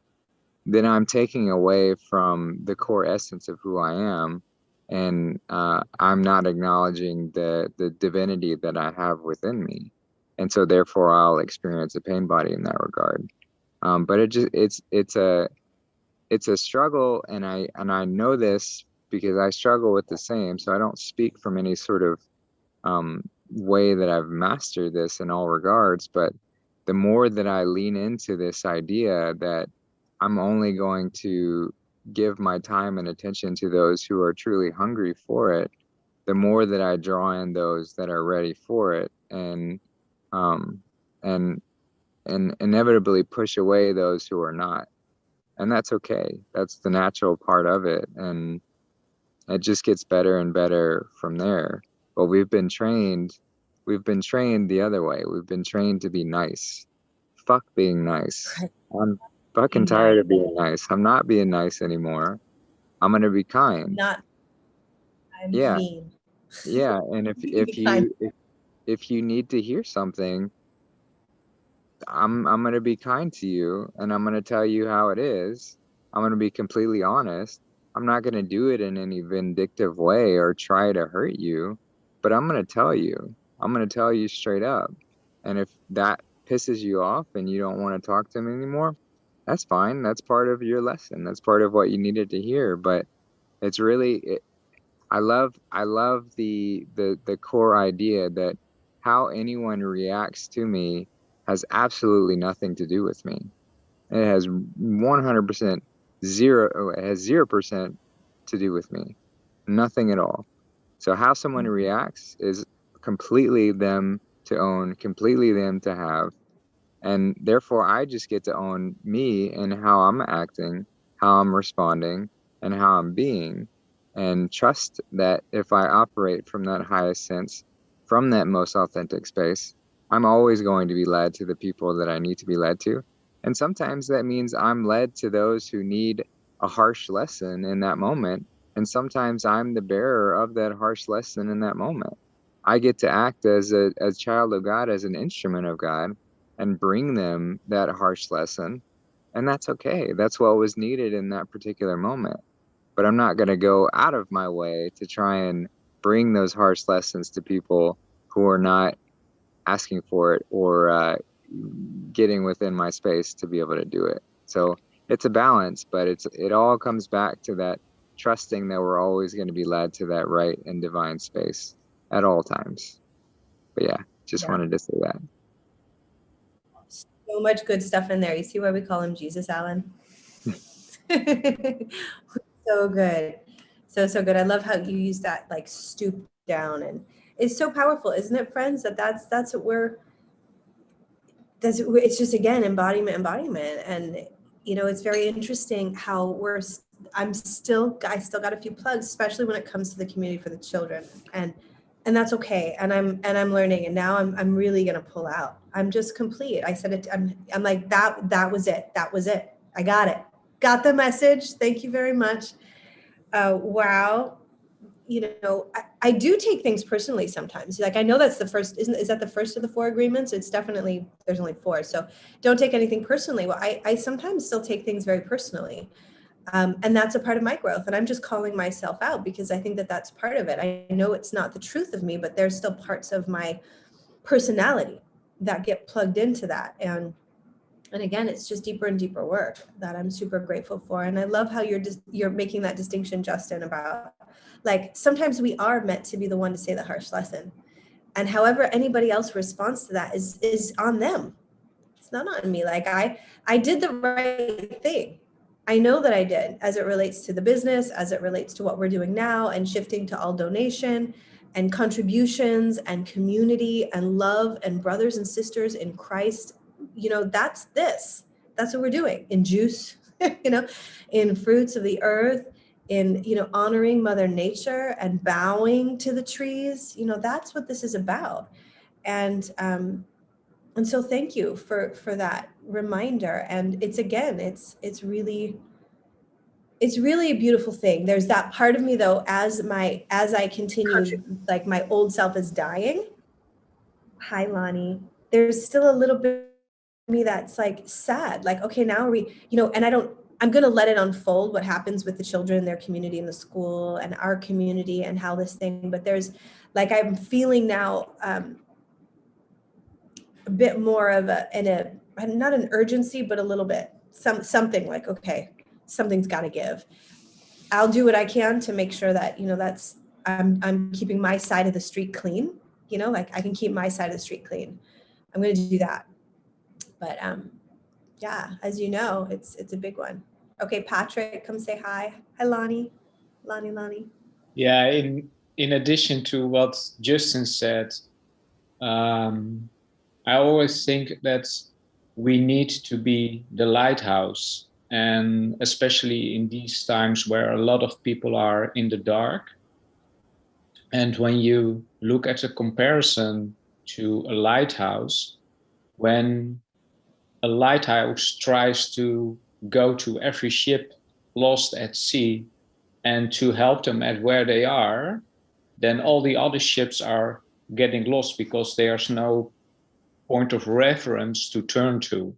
then I'm taking away from the core essence of who I am, and I'm not acknowledging the divinity that I have within me, and so therefore I'll experience a pain body in that regard. But it's a struggle, and I know this because I struggle with the same. So I don't speak from any sort of way that I've mastered this in all regards, but the more that I lean into this idea that I'm only going to give my time and attention to those who are truly hungry for it, the more that I draw in those that are ready for it, um, and inevitably push away those who are not. And that's okay. That's the natural part of it, and it just gets better and better from there. But we've been trained the other way. We've been trained to be nice. Fuck being nice. I'm fucking tired of being nice. I'm not being nice anymore. I'm gonna be kind. Not, I'm Yeah. mean. Yeah. And if you need to hear something, I'm gonna be kind to you, and I'm gonna tell you how it is. I'm gonna be completely honest. I'm not gonna do it in any vindictive way or try to hurt you, but I'm gonna tell you. I'm gonna tell you straight up. And if that pisses you off and you don't want to talk to me anymore, that's fine. That's part of your lesson. That's part of what you needed to hear. But it's really, I love the core idea that how anyone reacts to me has absolutely nothing to do with me. It has 100% zero. It has 0% to do with me. Nothing at all. So how someone reacts is completely them to own, completely them to have. And therefore, I just get to own me and how I'm acting, how I'm responding, and how I'm being. And trust that if I operate from that highest sense, from that most authentic space, I'm always going to be led to the people that I need to be led to. And sometimes that means I'm led to those who need a harsh lesson in that moment. And sometimes I'm the bearer of that harsh lesson in that moment. I get to act as a child of God, as an instrument of God, and bring them that harsh lesson. And that's okay. That's what was needed in that particular moment. But I'm not going to go out of my way to try and bring those harsh lessons to people who are not asking for it or getting within my space to be able to do it. So it's a balance, but it all comes back to that trusting that we're always going to be led to that right and divine space at all times. But yeah, just wanted to say that. So much good stuff in there. You see why we call him Jesus, Alan? So good. So good. I love how you use that, like, stoop down, and it's so powerful, isn't it, friends? That's what it's just, again, embodiment. And it's very interesting how I still got a few plugs, especially when it comes to the community for the children, and that's okay. And I'm learning, and now I'm really gonna pull out. I'm just complete. I said it. I'm like that was it. I got it. Got the message. Thank you very much. Wow. I do take things personally sometimes. Like, I know that's the first, is that the first of the 4 agreements? It's definitely, there's only 4. So don't take anything personally. Well, I sometimes still take things very personally. And that's a part of my growth. And I'm just calling myself out because I think that that's part of it. I know it's not the truth of me, but there's still parts of my personality that get plugged into that. And again, it's just deeper and deeper work that I'm super grateful for. And I love how you're making that distinction, Justin, about, like, sometimes we are meant to be the one to say the harsh lesson. And however anybody else responds to that is on them. It's not on me. Like, I did the right thing. I know that I did, as it relates to the business, as it relates to what we're doing now, and shifting to all donation and contributions and community and love and brothers and sisters in Christ. That's what we're doing in juice, in fruits of the earth, in, honoring Mother Nature and bowing to the trees. That's what this is about. And so thank you for that reminder. And it's really, it's really a beautiful thing. There's that part of me though, as I continue, like my old self is dying. Hi, Lonnie. There's still a little bit of me that's like sad. Like, okay, now are we, and I'm going to let it unfold what happens with the children, their community in the school and our community and how this thing, but there's like, I'm feeling now a bit more of not an urgency, but a little bit, something like, okay, something's got to give. I'll do what I can to make sure that, that's, I'm keeping my side of the street clean, like I can keep my side of the street clean. I'm going to do that. But yeah, as you know, it's a big one. Okay, Patrick, come say hi. Hi, Lonnie. Lonnie. Yeah, in addition to what Justin said, I always think that we need to be the lighthouse, and especially in these times where a lot of people are in the dark. And when you look at a comparison to a lighthouse, when a lighthouse tries to go to every ship lost at sea and to help them at where they are, then all the other ships are getting lost because there's no point of reference to turn to.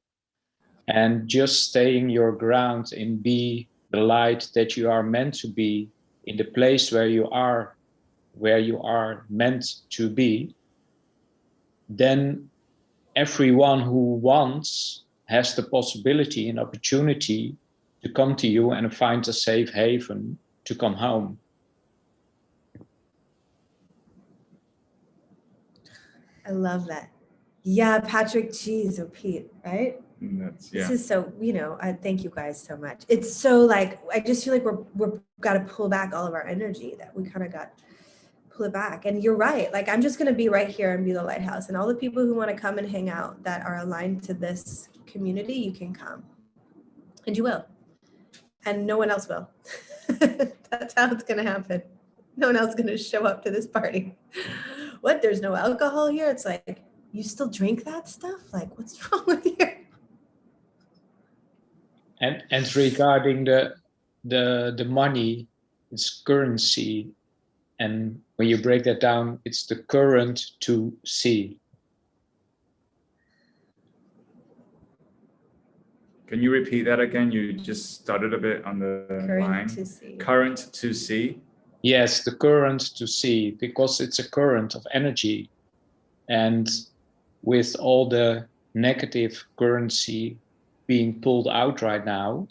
And just staying your ground and be the light that you are meant to be in the place where you are meant to be, then everyone who wants has the possibility and opportunity to come to you and find a safe haven to come home. I love that. Yeah, Patrick, geez, oh Pete, right? This is so, I thank you guys so much. It's so like, I just feel like we're got to pull back all of our energy, that we kind of got pull it back. And you're right. Like, I'm just going to be right here and be the lighthouse, and all the people who want to come and hang out that are aligned to this community, you can come, and you will, and no one else will. That's how it's going to happen. No one else is going to show up to this party. What? There's no alcohol here? It's like, you still drink that stuff? Like, what's wrong with you? And regarding the money, it's currency, and when you break that down, it's the current to see. Can you repeat that again? You just started a bit on the line. To see. Current to see. Yes, the current to see, because it's a current of energy, and with all the negative currency being pulled out right now,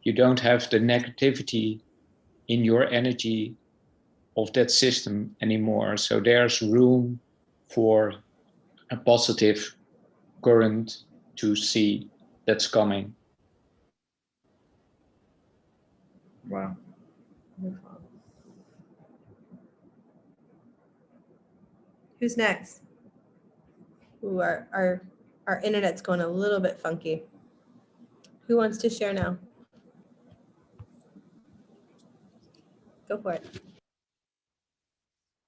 you don't have the negativity in your energy of that system anymore. So there's room for a positive current to see that's coming. Wow. Who's next? Ooh, our internet's going a little bit funky. Who wants to share now? Go for it.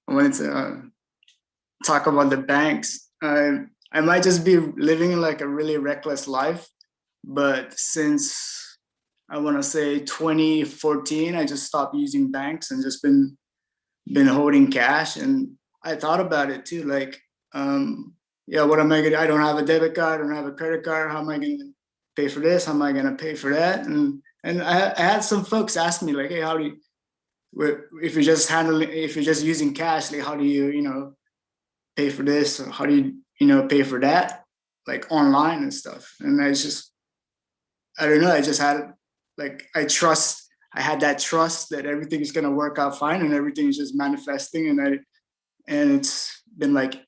I wanted to talk about the banks. I might just be living like a really reckless life, but since I want to say 2014, I just stopped using banks and just been holding cash. And I thought about it too, like, what am I gonna? I don't have a debit card, I don't have a credit card. How am I gonna pay for this? How am I gonna pay for that? And I had some folks ask me like, hey, how do you? If you're just using cash, like how do you pay for this? Or how do you pay for that, like online and stuff? And I don't know, I just had like I had that trust that everything is gonna work out fine and everything is just manifesting, and it's been like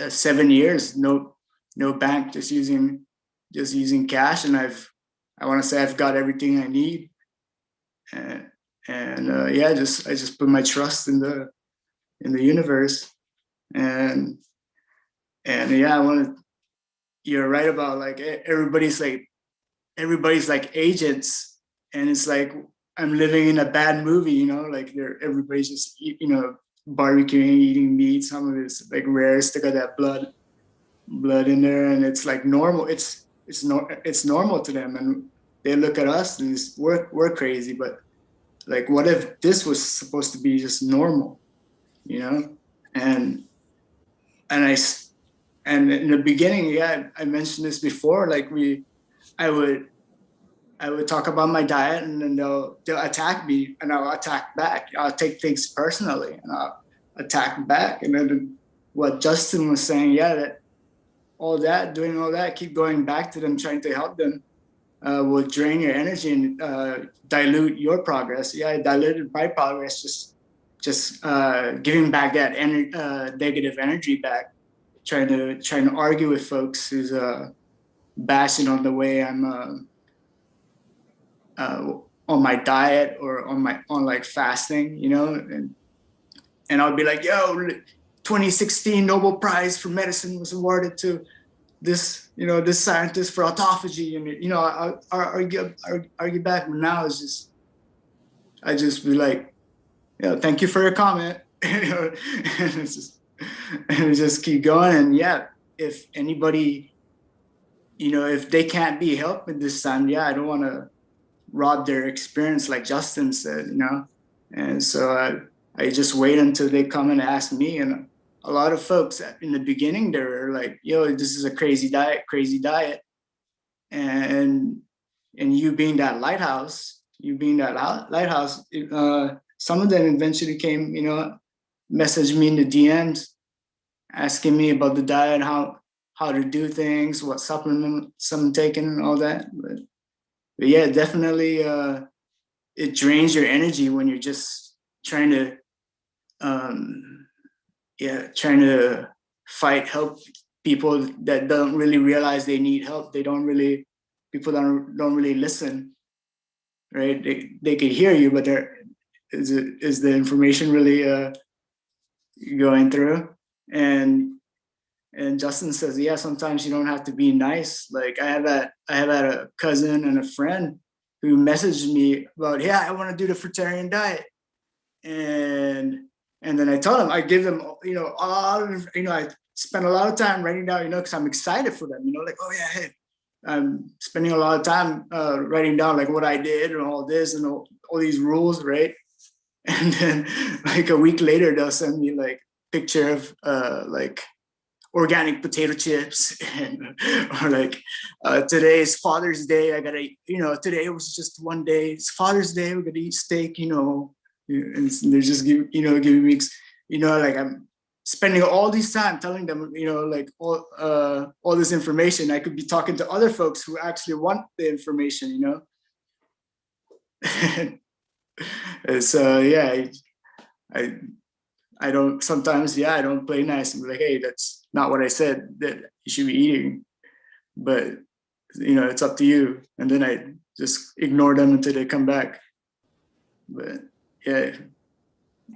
7 years, no bank, just using cash, and I want to say I've got everything I need. I just put my trust in the universe, and you're right about like everybody's like agents, and it's like I'm living in a bad movie, like everybody's just barbecuing, eating meat. Some of it's like rare, still got that blood in there, and it's like normal. It's normal to them, they look at us and we're crazy, but like, what if this was supposed to be just normal, you know? And in the beginning, yeah, I mentioned this before, like I would talk about my diet, and then they'll attack me, and I'll attack back. I'll take things personally, and I'll attack back. And then what Justin was saying, yeah, that doing all that, keep going back to them, trying to help them, will drain your energy and dilute your progress. Yeah, I diluted my progress, just giving back that negative energy back, trying to argue with folks who's bashing on the way I'm on my diet or on like fasting, you know, and I'll be like, yo, 2016 Nobel Prize for medicine was awarded to this, you know, this scientist for autophagy, and you know, I argue back. But now it's just, I just be like, yeah, thank you for your comment, you know, and just keep going. And yeah, if anybody, you know, if they can't be helped at this time, yeah, I don't want to rob their experience, like Justin said, you know. And so I just wait until they come and ask me. And a lot of folks in the beginning, they're like, yo, this is a crazy diet. And you being that lighthouse, some of them eventually came, you know, messaged me in the DMs, asking me about the diet, how to do things, what supplements I'm taking and all that. But yeah, definitely it drains your energy when you're just trying to help people that don't really realize they need help. People don't really listen, right? They can hear you, but is the information really going through? And Justin says, yeah, sometimes you don't have to be nice. Like I have had a cousin and a friend who messaged me about, yeah, I want to do the fruitarian diet. And then I told them, I give them, you know, I spend a lot of time writing down, you know, because I'm excited for them, you know, like, oh yeah, hey, I'm spending a lot of time writing down like what I did and all this and all these rules, right? And then like a week later, they'll send me like picture of like organic potato chips, or like today's Father's Day. I gotta, you know, today was just one day. It's Father's Day. We're gonna eat steak, you know. And they're just giving me, you know, like I'm spending all this time telling them, you know, like all this information. I could be talking to other folks who actually want the information, you know. And so yeah, I don't sometimes, yeah, I don't play nice and be like, hey, that's not what I said that you should be eating, but you know, it's up to you. And then I just ignore them until they come back. But yeah,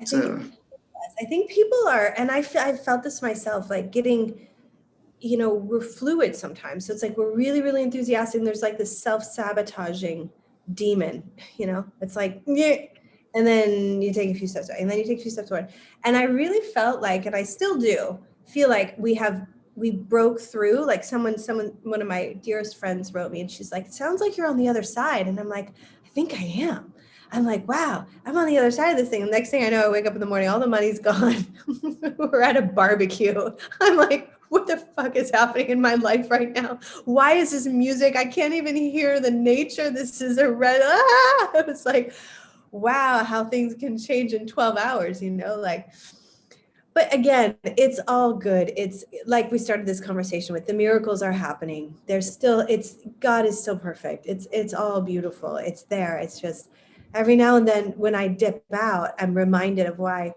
I think people are, and I've felt this myself, like getting, you know, we're fluid sometimes. So it's like we're really, really enthusiastic, and there's like this self-sabotaging demon, you know, it's like, yeah. And then you take a few steps away, and then you take a few steps forward. And I really felt like, and I still do feel like we broke through, like one of my dearest friends wrote me and she's like, it sounds like you're on the other side. And I'm like, I think I am. I'm like, wow, I'm on the other side of this thing. And the next thing I know, I wake up in the morning, all the money's gone. We're at a barbecue. I'm like, what the fuck is happening in my life right now? Why is this music? I can't even hear the nature. This is a red, It was like, wow, how things can change in 12 hours, you know, like, but again, it's all good. It's like we started this conversation with, the miracles are happening. God is still perfect. It's all beautiful. It's there. It's just every now and then when I dip out, I'm reminded of why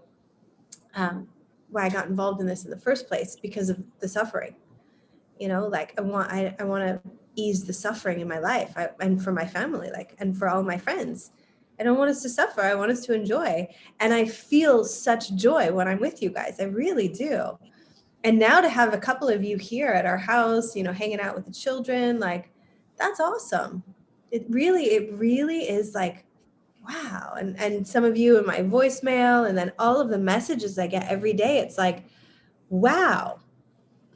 I got involved in this in the first place, because of the suffering, you know, like I want to ease the suffering in my life and for my family, like, and for all my friends. I don't want us to suffer. I want us to enjoy. And I feel such joy when I'm with you guys. I really do. And now to have a couple of you here at our house, you know, hanging out with the children, like, that's awesome. It really is like, wow. And some of you in my voicemail, and then all of the messages I get every day, it's like, wow,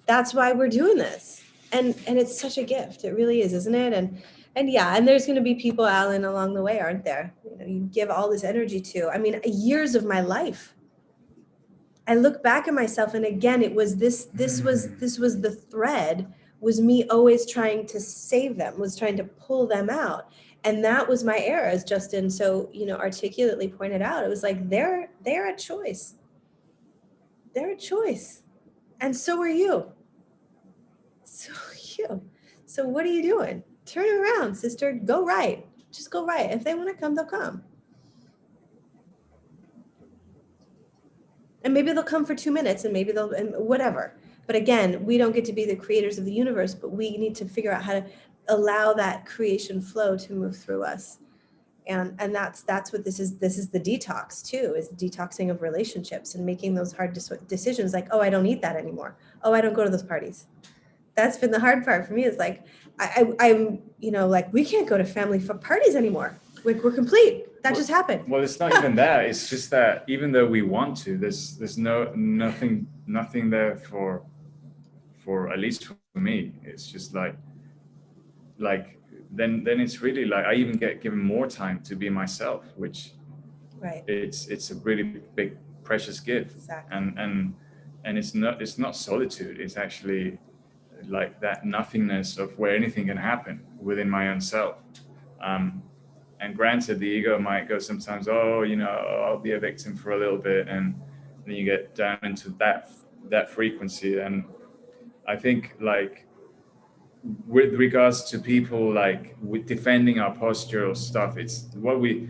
that's why we're doing this. And it's such a gift. It really is, isn't it? And And yeah, and there's going to be people, Alan, along the way, aren't there? You know, you give all this energy to. I mean, years of my life. I look back at myself, and again, it was this was the thread, was me always trying to save them, was trying to pull them out. And that was my error, as Justin so, articulately pointed out. It was like, they're a choice. They're a choice. And so are you. So are you. So what are you doing? Turn around, sister. Go right. Just go right. If they want to come, they'll come. And maybe they'll come for 2 minutes, and maybe they'll, and whatever. But again, we don't get to be the creators of the universe, but we need to figure out how to allow that creation flow to move through us. And that's what this is. This is the detox too, is detoxing of relationships and making those hard decisions like, oh, I don't eat that anymore. Oh, I don't go to those parties. That's been the hard part for me, is like, I'm, like, we can't go to family parties anymore. Like, we're complete. That just happened. Well, it's not even that. It's just that even though we want to, there's nothing there for at least for me. It's just like then it's really like I even get given more time to be myself, which right. It's a really big precious gift. Exactly. And it's not solitude. It's actually like that nothingness of where anything can happen within my own self. And granted, the ego might go sometimes, oh, I'll be a victim for a little bit, and then you get down into that frequency. And I think, like, with regards to people, like, with defending our postural stuff, it's what we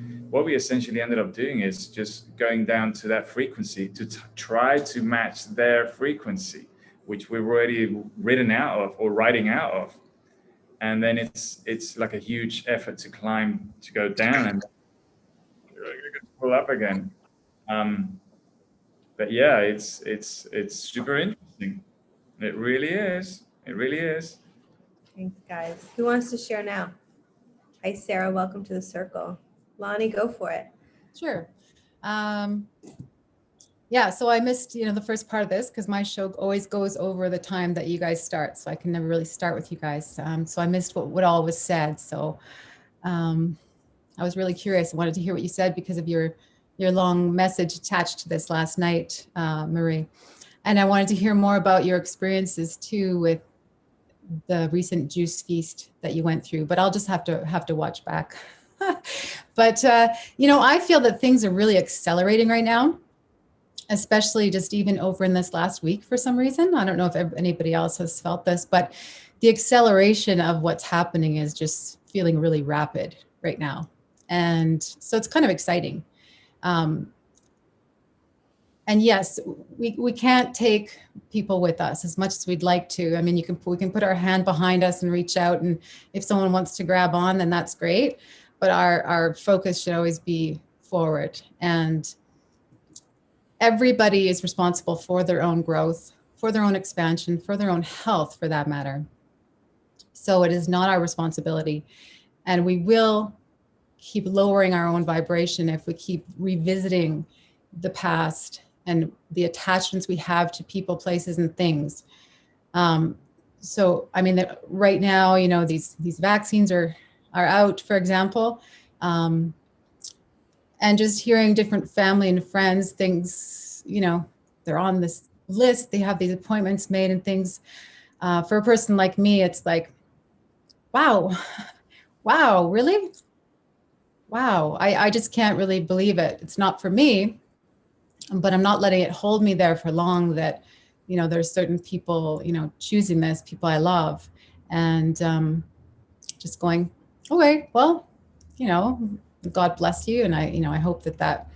essentially ended up doing is just going down to that frequency to try to match their frequency, which we've already writing out of. And then it's like a huge effort to climb, to go down and pull up again. But yeah, it's super interesting. It really is. It really is. Thanks, guys. Who wants to share now? Hi, Sarah. Welcome to the circle. Lonnie, go for it. Sure. Yeah, so I missed, the first part of this because my show always goes over the time that you guys start. So I can never really start with you guys. So I missed what all was said. So I was really curious. I wanted to hear what you said because of your long message attached to this last night, Marie. And I wanted to hear more about your experiences too with the recent juice feast that you went through, but I'll just have to watch back. But, I feel that things are really accelerating right now, especially just even over in this last week for some reason. I don't know if anybody else has felt this, but the acceleration of what's happening is just feeling really rapid right now. And so it's kind of exciting. And yes, we can't take people with us as much as we'd like to. I mean, we can put our hand behind us and reach out, and if someone wants to grab on, then that's great. But our focus should always be forward. And everybody is responsible for their own growth, for their own expansion, for their own health, for that matter. So it is not our responsibility. And we will keep lowering our own vibration if we keep revisiting the past and the attachments we have to people, places, and things. So, I mean, right now, these vaccines are out, for example, and just hearing different family and friends, things, they're on this list, they have these appointments made and things. For a person like me, it's like, wow, really? Wow, I just can't really believe it. It's not for me. But I'm not letting it hold me there for long, that, there's certain people, choosing this, people I love, and just going, okay, well, God bless you. And I hope that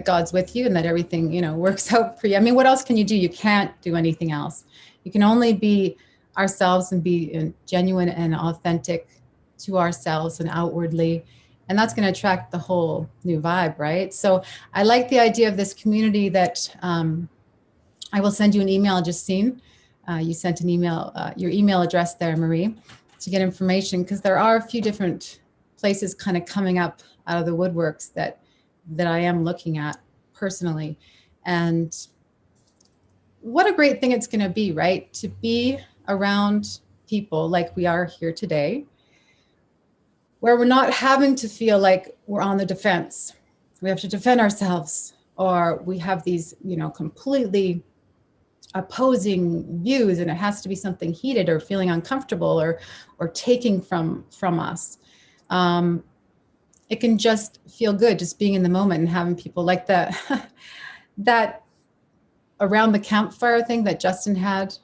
God's with you and that everything, works out for you. I mean, what else can you do? You can't do anything else. You can only be ourselves and be genuine and authentic to ourselves and outwardly. And that's going to attract the whole new vibe, right? So I like the idea of this community that I will send you an email, just seen. You sent an email, your email address there, Marie, to get information, because there are a few different places kind of coming up out of the woodworks that I am looking at personally. And what a great thing it's going to be, right? To be around people like we are here today, where we're not having to feel like we're on the defense. We have to defend ourselves, or we have these, completely opposing views, and it has to be something heated or feeling uncomfortable or taking from us. It can just feel good just being in the moment and having people like that that around the campfire thing that Justin had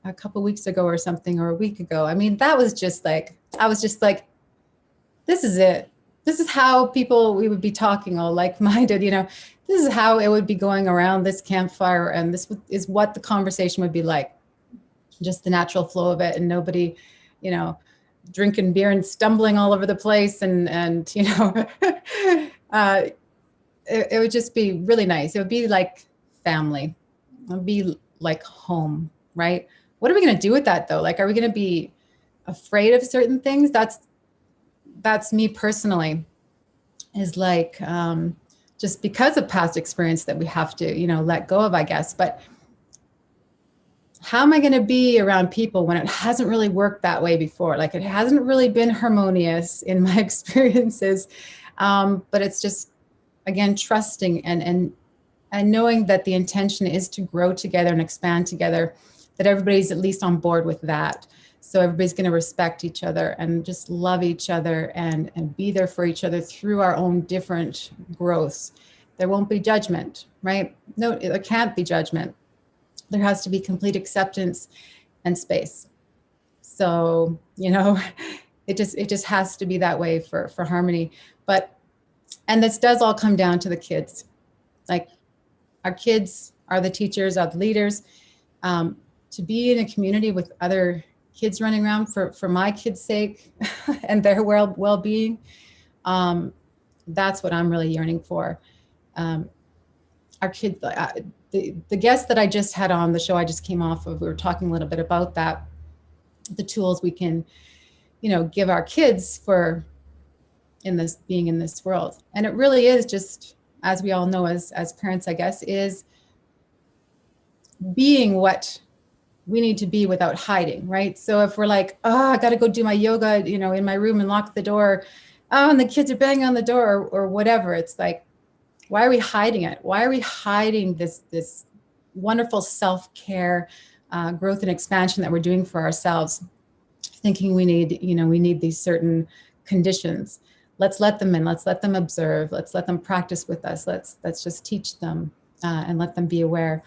a couple weeks ago or something, or a week ago. I mean, that was just like, I was just like, this is it. This is how we would be talking, all like-minded, this is how it would be going around this campfire. And this is what the conversation would be like, just the natural flow of it. And nobody, drinking beer and stumbling all over the place. And it would just be really nice. It would be like family. It would be like home, right? What are we going to do with that though? Like, are we going to be afraid of certain things? That's me personally, is like, just because of past experience that we have to, let go of, I guess. But how am I going to be around people when it hasn't really worked that way before? Like, it hasn't really been harmonious in my experiences. But it's just, again, trusting and knowing that the intention is to grow together and expand together, that everybody's at least on board with that. So everybody's going to respect each other and just love each other and be there for each other through our own different growths. There won't be judgment, right? No, there can't be judgment. There has to be complete acceptance and space. So, it just has to be that way for harmony. And this does all come down to the kids. Like, our kids are the teachers, are the leaders. To be in a community with other kids running around for my kids' sake and their well-being, that's what I'm really yearning for. Our kids, the guest that I just had on the show I just came off of, we were talking a little bit about that, the tools we can, give our kids for being in this world. And it really is just, as we all know, as parents, I guess, is being what we need to be without hiding, right? So if we're like, I got to go do my yoga, in my room and lock the door, and the kids are banging on the door or whatever, it's like, why are we hiding it? Why are we hiding this wonderful self-care, growth and expansion that we're doing for ourselves, thinking we need these certain conditions? Let's let them in. Let's let them observe. Let's let them practice with us. Let's just teach them and let them be aware.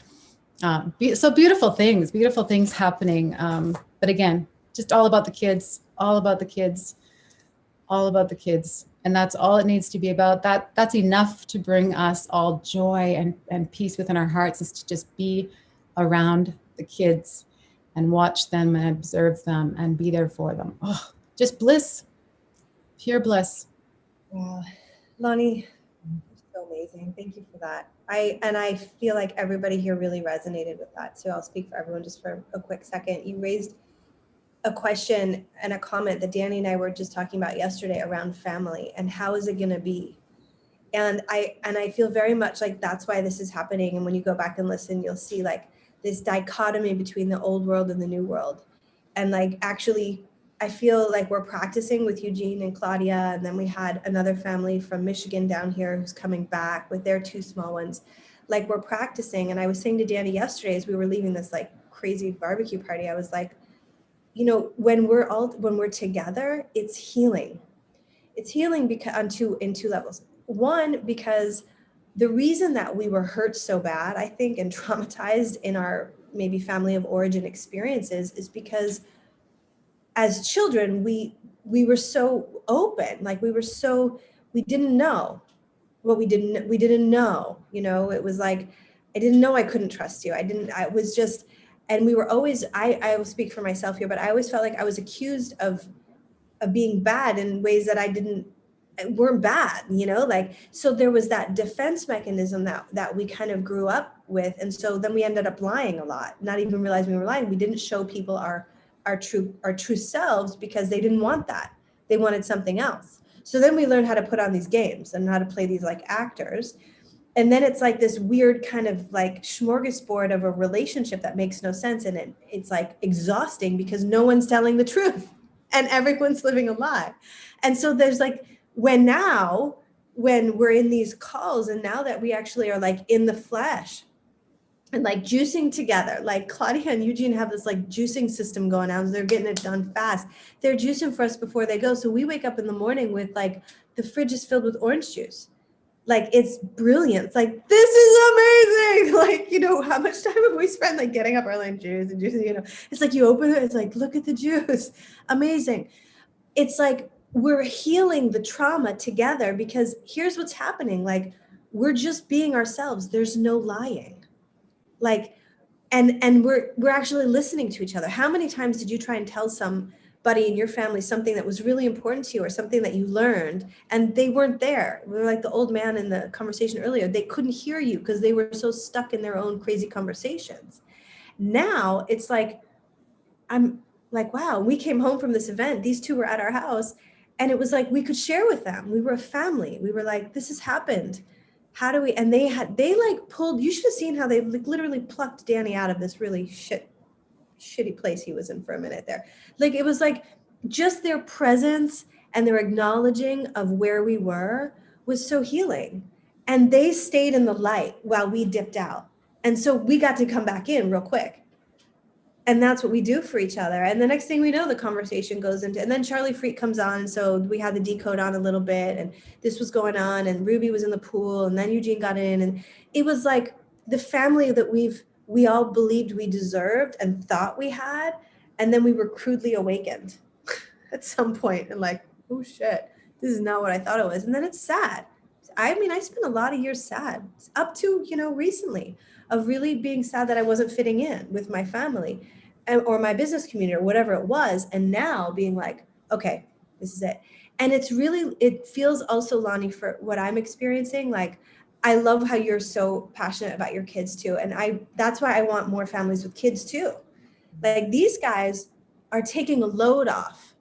So beautiful things happening. But again, just all about the kids, all about the kids, all about the kids. And that's all it needs to be about. That's enough to bring us all joy and peace within our hearts, is to just be around the kids and watch them and observe them and be there for them. Oh, just bliss, pure bliss. Wow. Lonnie, so amazing. Thank you for that. I feel like everybody here really resonated with that. So I'll speak for everyone just for a quick second. You raised a question and a comment that Danny and I were just talking about yesterday around family and how is it going to be? And I feel very much like that's why this is happening. And when you go back and listen, you'll see like this dichotomy between the old world and the new world. And like, actually, I feel like we're practicing with Eugene and Claudia. And then we had another family from Michigan down here who's coming back with their two small ones. Like, we're practicing. And I was saying to Danny yesterday, as we were leaving this like crazy barbecue party, I was like, when we're together, it's healing. It's healing because in two levels. One, because the reason that we were hurt so bad, I think, and traumatized in our maybe family of origin experiences is because as children, we were so open, like we didn't know what we didn't know, it was like, I didn't know I couldn't trust you. And we were always, I will speak for myself here, but I always felt like I was accused of being bad in ways that weren't bad, so there was that defense mechanism that we kind of grew up with. And so then we ended up lying a lot, not even realizing we were lying. We didn't show people our true selves because they didn't want that. They wanted something else. So then we learned how to put on these games and how to play these like actors. And then it's like this weird kind of like smorgasbord of a relationship that makes no sense. And it's like exhausting because no one's telling the truth and everyone's living a lie. And so there's like, when we're in these calls, and now that we actually are like in the flesh and like juicing together, like Claudia and Eugene have this like juicing system going on. They're getting it done fast. They're juicing for us before they go. So we wake up in the morning with like, the fridge is filled with orange juice. Like, it's brilliant. It's like, this is amazing. Like, you know, how much time have we spent like getting up early and juicing, you know, it's like you open it, it's like, look at the juice. Amazing. It's like, we're healing the trauma together, because here's what's happening. Like, we're just being ourselves. There's no lying. Like, and we're actually listening to each other. How many times did you try and tell somebody in your family something that was really important to you, or something that you learned, and they weren't there? We were like the old man in the conversation earlier. They couldn't hear you because they were so stuck in their own crazy conversations. Now it's like, I'm like, wow, we came home from this event. These two were at our house, and it was like, we could share with them. We were a family. We were like, this has happened. How do we, and they like pulled, you should have seen how they like literally plucked Danny out of this really shitty place he was in for a minute there. Like, it was like, just their presence and their acknowledging of where we were was so healing. And they stayed in the light while we dipped out. And so we got to come back in real quick. And that's what we do for each other. And the next thing we know, the conversation goes into, and then Charlie Freak comes on. And so we had the decode on a little bit, and this was going on, and Ruby was in the pool, and then Eugene got in. And it was like the family that we all believed we deserved and thought we had. And then we were crudely awakened at some point, and like, oh shit, this is not what I thought it was. And then it's sad. I mean, I spent a lot of years sad, up to, you know, recently, of really being sad that I wasn't fitting in with my family or my business community or whatever it was. And now being like, okay, this is it. And it's really, it feels also, Lonnie, for what I'm experiencing. Like, I love how you're so passionate about your kids too. And that's why I want more families with kids too. Like, these guys are taking a load off,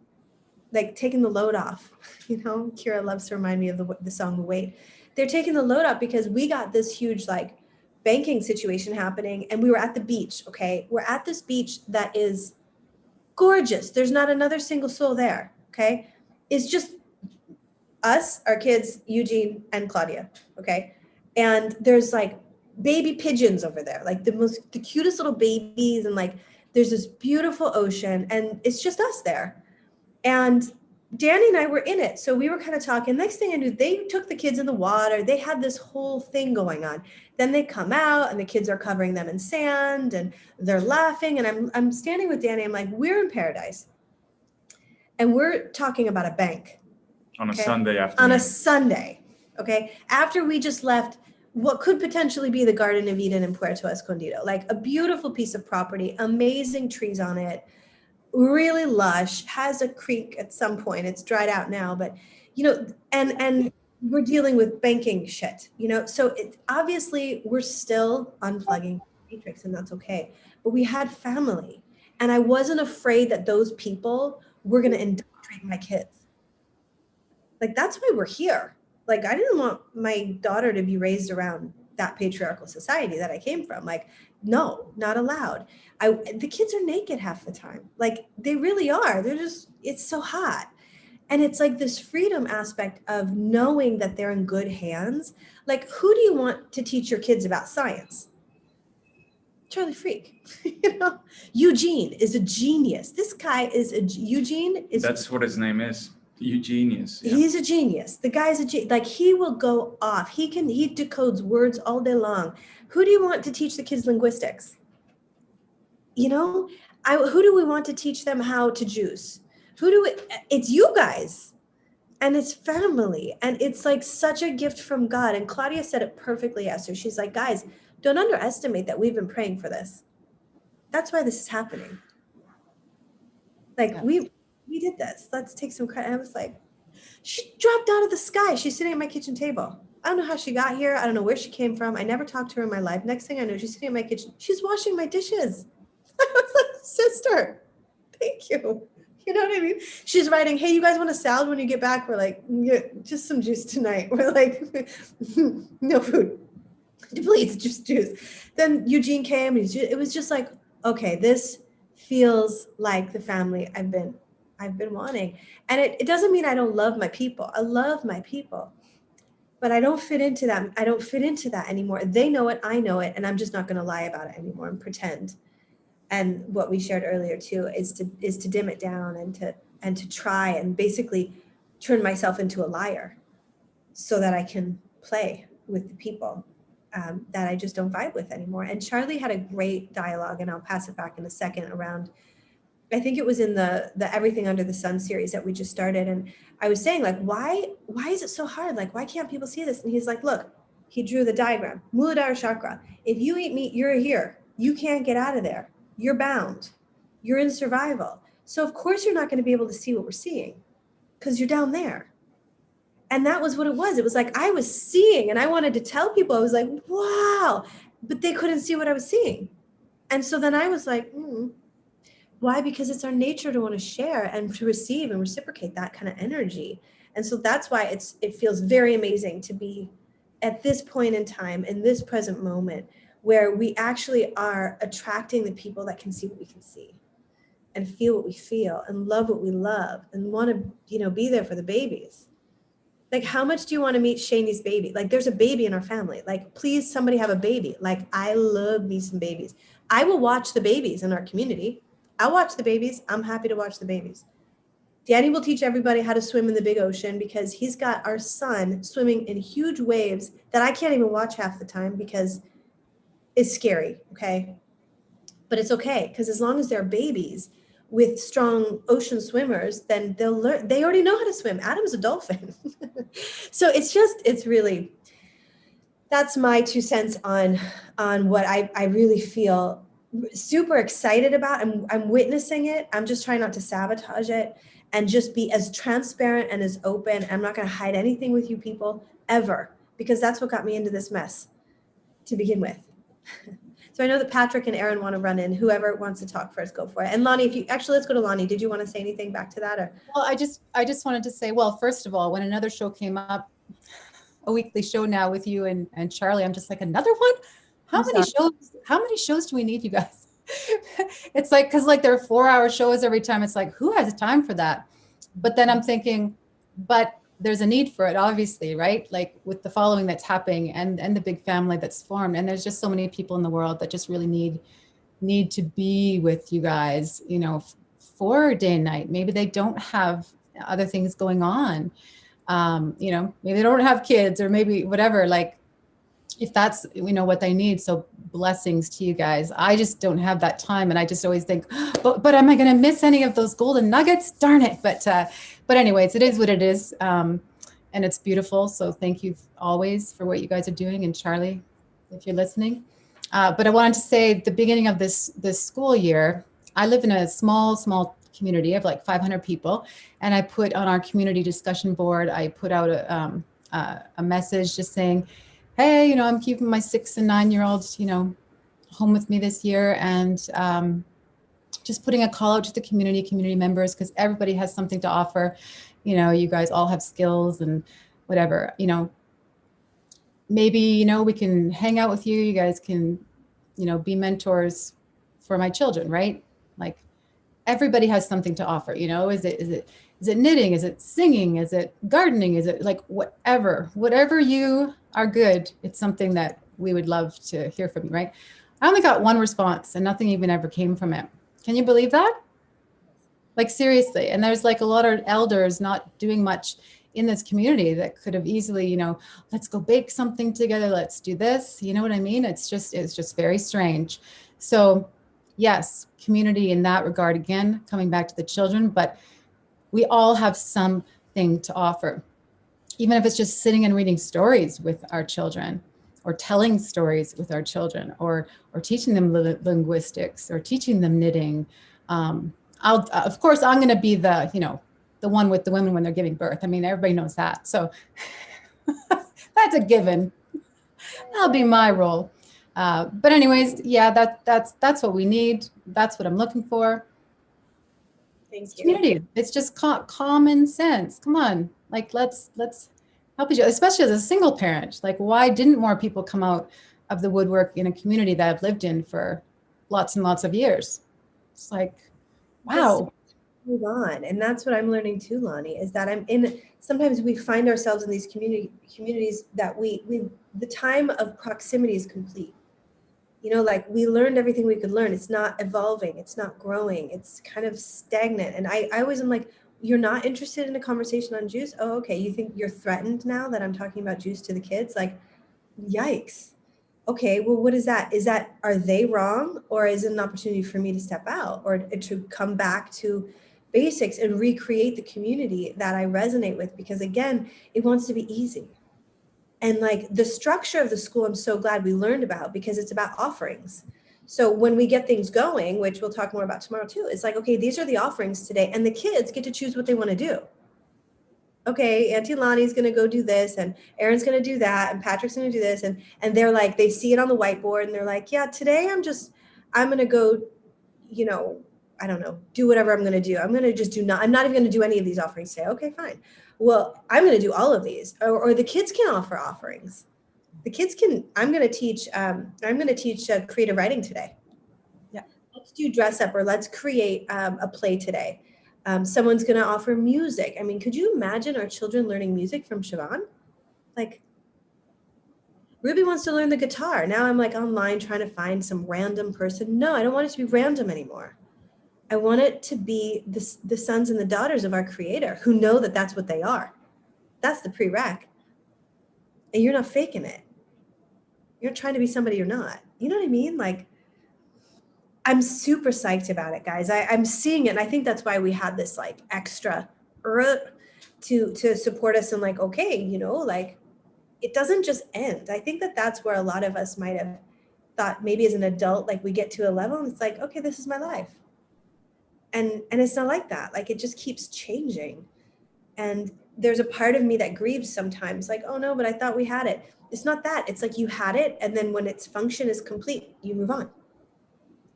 you know. Kira loves to remind me of the song The Weight. They're taking the load off because we got this huge like banking situation happening, and we were at the beach. Okay, we're at this beach that is gorgeous. There's not another single soul there. Okay, it's just us, our kids, Eugene and Claudia. Okay, and there's like baby pigeons over there, like the cutest little babies, and like there's this beautiful ocean, and it's just us there. And Danny and I were in it. So we were kind of talking. Next thing I knew, they took the kids in the water. They had this whole thing going on. Then they come out, and the kids are covering them in sand, and they're laughing. And I'm standing with Danny. I'm like, we're in paradise. And we're talking about a bank. On a Sunday afternoon. On a Sunday. Okay. After we just left what could potentially be the Garden of Eden in Puerto Escondido, like a beautiful piece of property, amazing trees on it, really lush, has a creek at some point. It's dried out now, but you know, and we're dealing with banking shit, you know, so obviously we're still unplugging the matrix, and that's okay. But we had family, and I wasn't afraid that those people were going to indoctrinate my kids. Like, that's why we're here. Like, I didn't want my daughter to be raised around that patriarchal society that I came from. Like, no, not allowed. The kids are naked half the time. Like, they really are. They're just, it's so hot. And it's like this freedom aspect of knowing that they're in good hands. Like, who do you want to teach your kids about science? Charlie Freak. You know, Eugene is a genius. This guy is Eugene is. That's what his name is. Eugenius. Yeah. He's a genius. The guy's like, he will go off. He decodes words all day long. Who do you want to teach the kids linguistics? You know, who do we want to teach them how to juice? It's you guys, and it's family. And it's like such a gift from God. And Claudia said it perfectly, Esther. She's like, guys, don't underestimate that we've been praying for this. That's why this is happening. Like, yeah. We did this. Let's take some credit. And I was like, she dropped out of the sky. She's sitting at my kitchen table. I don't know how she got here. I don't know where she came from. I never talked to her in my life. Next thing I know, she's sitting in my kitchen. She's washing my dishes. I was like, sister, thank you. You know what I mean? She's writing, hey, you guys want a salad when you get back? We're like, yeah, just some juice tonight. We're like, no food. Please, just juice. Then Eugene came. And it was just like, okay, this feels like the family I've I've been wanting. And it doesn't mean I don't love my people. I love my people, but I don't fit into them. I don't fit into that anymore. They know it, I know it, and I'm just not going to lie about it anymore and pretend. And what we shared earlier too is to dim it down and to try and basically turn myself into a liar so that I can play with the people that I just don't vibe with anymore. And Charlie had a great dialogue, and I'll pass it back in a second, around, I think it was in the Everything Under the Sun series that we just started. And I was saying, like, why is it so hard? Like, why can't people see this? And he's like, look, he drew the diagram, Muladhara chakra. If you eat meat, you're here. You can't get out of there. You're bound. You're in survival. So of course you're not going to be able to see what we're seeing because you're down there. And that was what it was. It was like I was seeing, and I wanted to tell people, I was like, wow, but they couldn't see what I was seeing. And so then I was like, why? Because it's our nature to want to share and to receive and reciprocate that kind of energy. And so that's why it feels very amazing to be at this point in time, in this present moment, where we actually are attracting the people that can see what we can see and feel what we feel and love what we love and want to, be there for the babies. Like, how much do you want to meet Shani's baby? Like, there's a baby in our family. Like, please, somebody have a baby. Like, I love me some babies. I will watch the babies in our community. I'll watch the babies. I'm happy to watch the babies. Danny will teach everybody how to swim in the big ocean because he's got our son swimming in huge waves that I can't even watch half the time because it's scary, okay? But it's okay, because as long as they're babies with strong ocean swimmers, then they'll learn. They already know how to swim. Adam's a dolphin. So it's really, that's my 2 cents on what I really feel super excited about. I'm witnessing it. I'm just trying not to sabotage it and just be as transparent and as open. I'm not going to hide anything with you people ever, because that's what got me into this mess to begin with. So I know that Patrick and Aaron want to run in. Whoever wants to talk first, go for it. And Lonnie, let's go to Lonnie. Did you want to say anything back to that? Or? Well, I just wanted to say, well, first of all, when another show came up, a weekly show now with you and Charlie, I'm just like, another one? How many shows do we need, you guys? It's like, because like there are 4-hour shows every time. It's like, who has time for that? But then I'm thinking, but there's a need for it, obviously, right? Like with the following that's happening and the big family that's formed. And there's just so many people in the world that just really need to be with you guys, for day and night. Maybe they don't have other things going on. Maybe they don't have kids, or maybe whatever, like if that's, what they need. So blessings to you guys. I just don't have that time. And I just always think, but am I going to miss any of those golden nuggets? Darn it. But anyways, it is what it is. And it's beautiful. So thank you always for what you guys are doing. And Charlie, if you're listening. But I wanted to say the beginning of this school year, I live in a small community of like 500 people. And I put on our community discussion board, I put out a message just saying, hey, I'm keeping my 6 and 9-year-olds, home with me this year. And just putting a call out to the community members, because everybody has something to offer. You guys all have skills and whatever, maybe, we can hang out with you. You guys can, be mentors for my children, right? Like everybody has something to offer, is it knitting? Is it singing? Is it gardening? Is it like whatever you are good? It's something that we would love to hear from you, right? I only got one response and nothing even ever came from it. Can you believe that? Like seriously. And there's like a lot of elders not doing much in this community that could have easily, let's go bake something together. Let's do this. You know what I mean? It's just very strange. So yes, community in that regard, again, coming back to the children, but we all have something to offer, even if it's just sitting and reading stories with our children, or telling stories with our children, or teaching them linguistics, or teaching them knitting. Of course, I'm going to be the one with the women when they're giving birth. I mean, everybody knows that. So that's a given. That'll be my role. But anyways, yeah, that's what we need. That's what I'm looking for. Thank you. Community. It's just common sense. Come on, like let's help each other, especially as a single parent. Like, why didn't more people come out of the woodwork in a community that I've lived in for lots and lots of years? It's like, wow. move on. And that's what I'm learning too, Lonnie, is that sometimes we find ourselves in these communities that the time of proximity is complete. Like we learned everything we could learn. It's not evolving. It's not growing. It's kind of stagnant. And I always am like, you're not interested in a conversation on juice? Oh, okay. You think you're threatened now that I'm talking about juice to the kids? Like, yikes. Okay, well, what is that? Are they wrong? Or is it an opportunity for me to step out or to come back to basics and recreate the community that I resonate with? Because again, it wants to be easy. And like the structure of the school, I'm so glad we learned about, because it's about offerings. So when we get things going, which we'll talk more about tomorrow too, it's like, okay, these are the offerings today, and the kids get to choose what they want to do. Okay, Auntie Lonnie's going to go do this, and Aaron's going to do that, and Patrick's going to do this. And they're like, they see it on the whiteboard and they're like, yeah, today I'm going to go, I don't know, do whatever I'm going to do. I'm going to just I'm not even going to do any of these offerings today. Okay, fine. Well, I'm going to do all of these, or the kids can offer offerings. I'm going to teach creative writing today. Yeah. Let's do dress up, or let's create a play today. Someone's going to offer music. I mean, could you imagine our children learning music from Siobhan? Like, Ruby wants to learn the guitar. Now I'm like online trying to find some random person. No, I don't want it to be random anymore. I want it to be the sons and the daughters of our creator who know that that's what they are. That's the prereq. And you're not faking it. You're not trying to be somebody you're not. You know what I mean? Like, I'm super psyched about it, guys. I'm seeing it. And I think that's why we had this like extra to support us and like, okay, like it doesn't just end. I think that's where a lot of us might have thought maybe as an adult, like we get to a level and it's like, okay, this is my life. And it's not like that. Like it just keeps changing. And there's a part of me that grieves sometimes like, oh no, but I thought we had it. It's not that. It's like you had it. And then when its function is complete, you move on.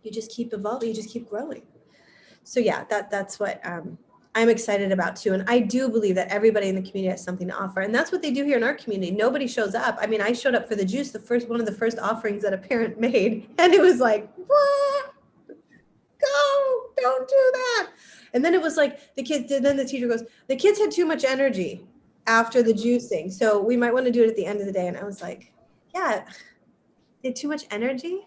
You just keep evolving, you just keep growing. So yeah, that's what I'm excited about too. And I do believe that everybody in the community has something to offer. And that's what they do here in our community. Nobody shows up. I mean, I showed up for the juice, one of the first offerings that a parent made. And it was like, what? Go, don't do that. And then it was like then the teacher goes, the kids had too much energy after the juicing. So we might want to do it at the end of the day. And I was like, yeah, they had too much energy?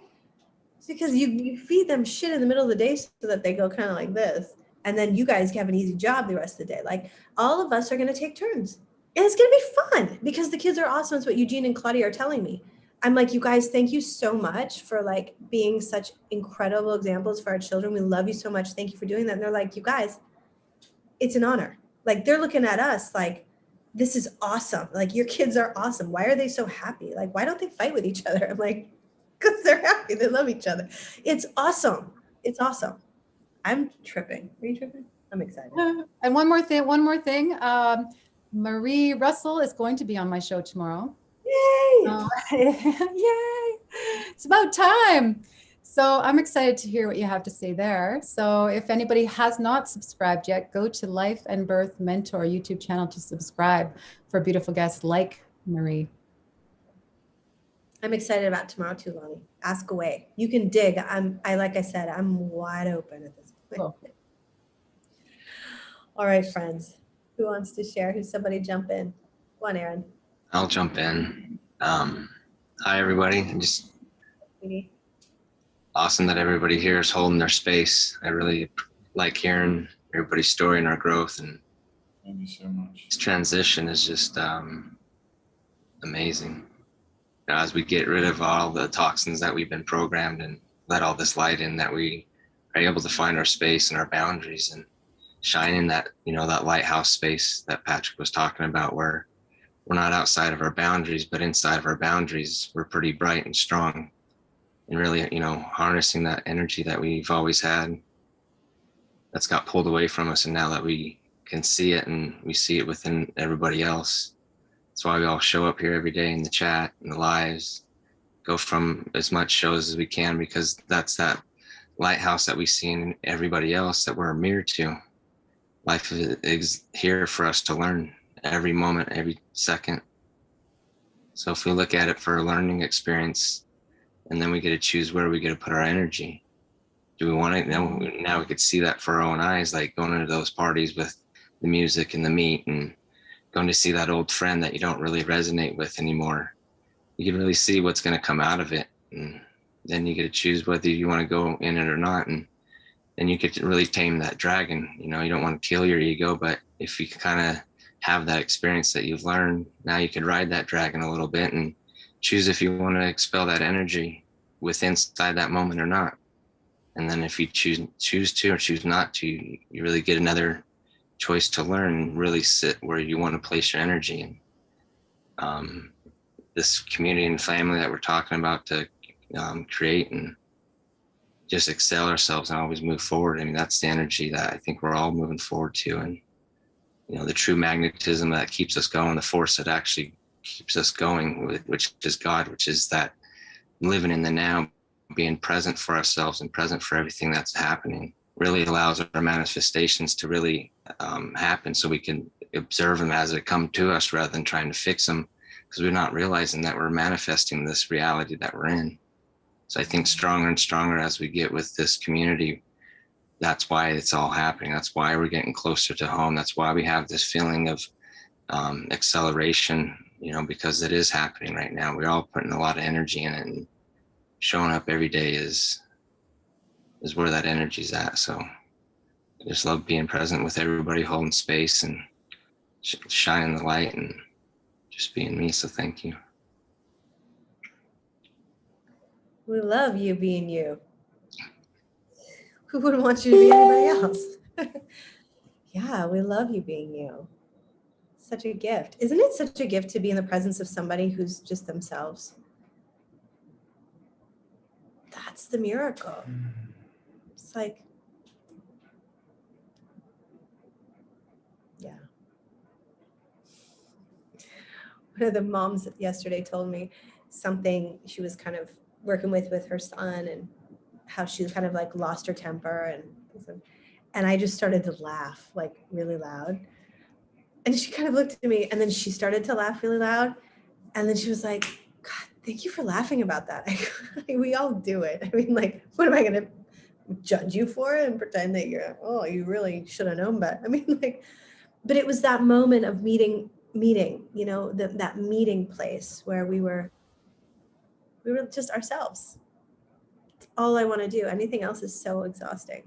Because you feed them shit in the middle of the day so that they go kind of like this. And then you guys have an easy job the rest of the day. Like all of us are going to take turns. And it's going to be fun because the kids are awesome. It's what Eugene and Claudia are telling me. I'm like, you guys, thank you so much for like being such incredible examples for our children. We love you so much. Thank you for doing that. And they're like, you guys, it's an honor. Like they're looking at us like, this is awesome. Like your kids are awesome. Why are they so happy? Like, why don't they fight with each other? I'm like, because they're happy. They love each other. It's awesome. It's awesome. I'm tripping. Are you tripping? I'm excited. And one more thing. Marie Russell is going to be on my show tomorrow. Yay! Yay! It's about time. So I'm excited to hear what you have to say there. So if anybody has not subscribed yet, go to Life and Birth Mentor YouTube channel to subscribe for beautiful guests like Marie. I'm excited about tomorrow too, Lonnie. Ask away. You can dig. Like I said, I'm wide open at this point. Cool. All right, friends. Who wants to share? Who's somebody jump in? Go on, Aaron. I'll jump in. Hi, everybody. Just awesome that everybody here is holding their space. I really like hearing everybody's story and our growth. And thank you so much. This transition is just amazing. As we get rid of all the toxins that we've been programmed and let all this light in, that we are able to find our space and our boundaries and shine in that, that lighthouse space that Patrick was talking about, where we're not outside of our boundaries, but inside of our boundaries, we're pretty bright and strong, and really, harnessing that energy that we've always had that's got pulled away from us. And now that we can see it and we see it within everybody else, that's why we all show up here every day in the chat and the lives, go from as much shows as we can, because that's that lighthouse that we see in everybody else that we're a mirror to. Life is here for us to learn every moment, every second. So if we look at it for a learning experience, and then we get to choose where we get to put our energy, do we want to, now we could see that for our own eyes, like going into those parties with the music and the meat and going to see that old friend that you don't really resonate with anymore. You can really see what's going to come out of it. And then you get to choose whether you want to go in it or not. And then you get to really tame that dragon. You know, you don't want to kill your ego, but if you kind of have that experience that you've learned, now you can ride that dragon a little bit and choose if you want to expel that energy within inside that moment or not. And then if you choose to or choose not to, you really get another choice to learn and really sit where you want to place your energy. And this community and family that we're talking about to create and just excel ourselves and always move forward. I mean, that's the energy that I think we're all moving forward to. And, you know, the true magnetism that keeps us going, the force that actually keeps us going, which is God, which is that living in the now, being present for ourselves and present for everything that's happening, really allows our manifestations to really happen, so we can observe them as they come to us rather than trying to fix them, because we're not realizing that we're manifesting this reality that we're in. So I think stronger and stronger as we get with this community, that's why it's all happening. That's why we're getting closer to home. That's why we have this feeling of acceleration, you know, because it is happening right now. We're all putting a lot of energy in it, and showing up every day is where that energy's at. So I just love being present with everybody, holding space and shining the light and just being me. So thank you. We love you being you. Who wouldn't want you to be anybody else? Yeah, we love you being you. Such a gift. Isn't it such a gift to be in the presence of somebody who's just themselves? That's the miracle. It's like, yeah. One of the moms yesterday told me something she was kind of working with her son, and how she kind of like lost her temper, and I just started to laugh like really loud. And she kind of looked at me, and then she started to laugh really loud. And then she was like, God, thank you for laughing about that. We all do it. I mean, like, what am I going to judge you for it and pretend that you really should have known better? I mean, like, but it was that moment of meeting, you know, that meeting place where we were just ourselves. It's all I want to do. Anything else is so exhausting.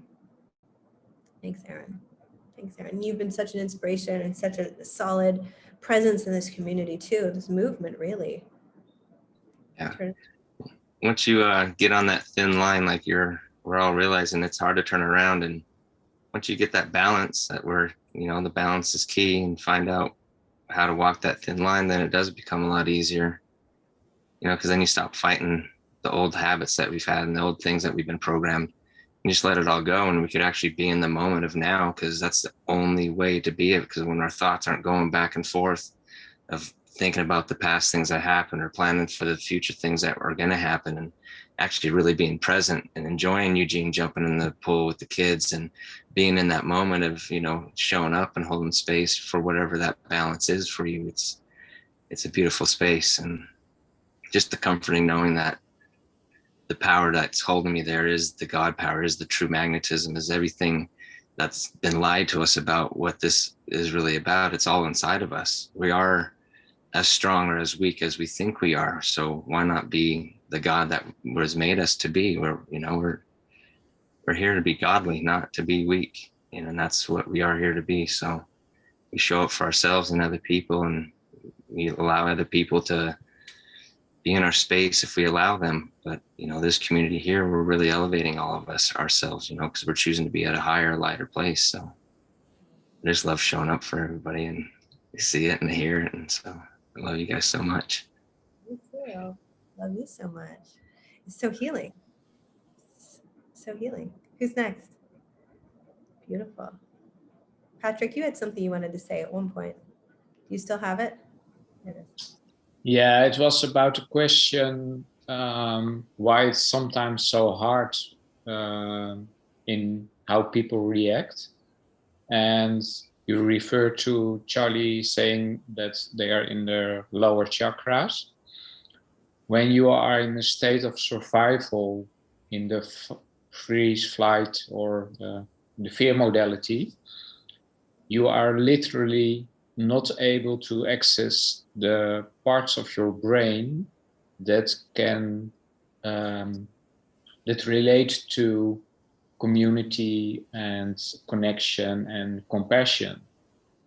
Thanks, Aaron. Thanks, Aaron. You've been such an inspiration and such a solid presence in this community too, this movement, really. Yeah. Once you get on that thin line, like we're all realizing, it's hard to turn around. And once you get that balance, that the balance is key, and find out how to walk that thin line, then it does become a lot easier, you know, because then you stop fighting the old habits that we've had and the old things that we've been programmed. You just let it all go, and we could actually be in the moment of now, because that's the only way to be it. Because when our thoughts aren't going back and forth of thinking about the past things that happened or planning for the future things that are going to happen, and actually really being present and enjoying Eugene jumping in the pool with the kids and being in that moment of, you know, showing up and holding space for whatever that balance is for you. It's a beautiful space, and just the comforting knowing that the power that's holding me there is the God power, is the true magnetism, is everything that's been lied to us about what this is really about. It's all inside of us. We are as strong or as weak as we think we are. So why not be the God that was made us to be? We're here to be godly, not to be weak. You know, and that's what we are here to be. So we show up for ourselves and other people, and we allow other people to be in our space if we allow them. But, you know, this community here, we're really elevating all of us ourselves, you know, because we're choosing to be at a higher, lighter place. So I just love showing up for everybody, and they see it and they hear it. And so I love you guys so much. Me too. Love you so much. It's so healing. So healing. Who's next? Beautiful. Patrick, you had something you wanted to say at one point. Do you still have it? It is. Yeah, it was about a question, why it's sometimes so hard in how people react. And you refer to Charlie saying that they are in their lower chakras. When you are in a state of survival in the freeze, flight, or the fear modality, you are literally not able to access the parts of your brain that can that relate to community and connection and compassion.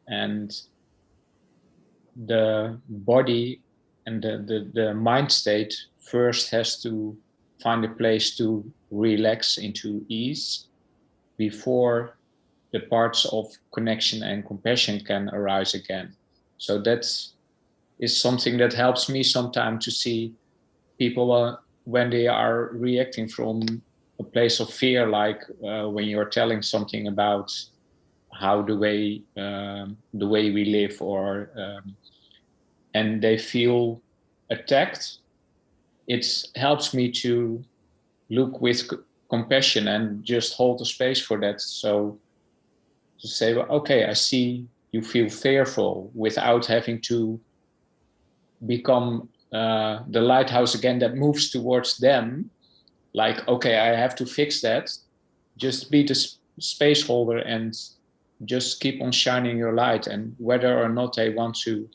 And the body and the mind state first has to find a place to relax into ease before the parts of connection and compassion can arise again. So that is something that helps me sometimes to see people when they are reacting from a place of fear, like when you're telling something about how the way we live, or and they feel attacked. It helps me to look with compassion and just hold the space for that. So to say, well, okay, I see you feel fearful, without having to become the lighthouse again that moves towards them. Like, okay, I have to fix that. Just be the space holder and just keep on shining your light. And whether or not they want to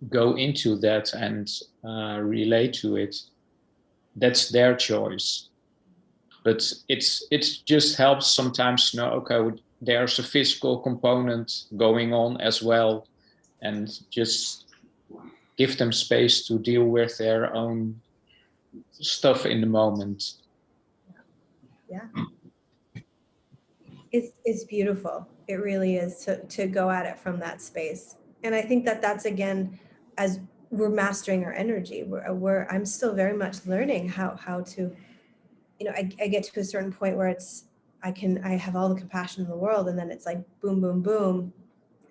go into that and relate to it, that's their choice. But it just helps sometimes to know, okay, there's a physical component going on as well, and just give them space to deal with their own stuff in the moment. Yeah. It's beautiful. It really is, to go at it from that space. And I think that that's, again, as we're mastering our energy, I'm still very much learning how to, I get to a certain point where I have all the compassion in the world, and then it's like boom, boom, boom.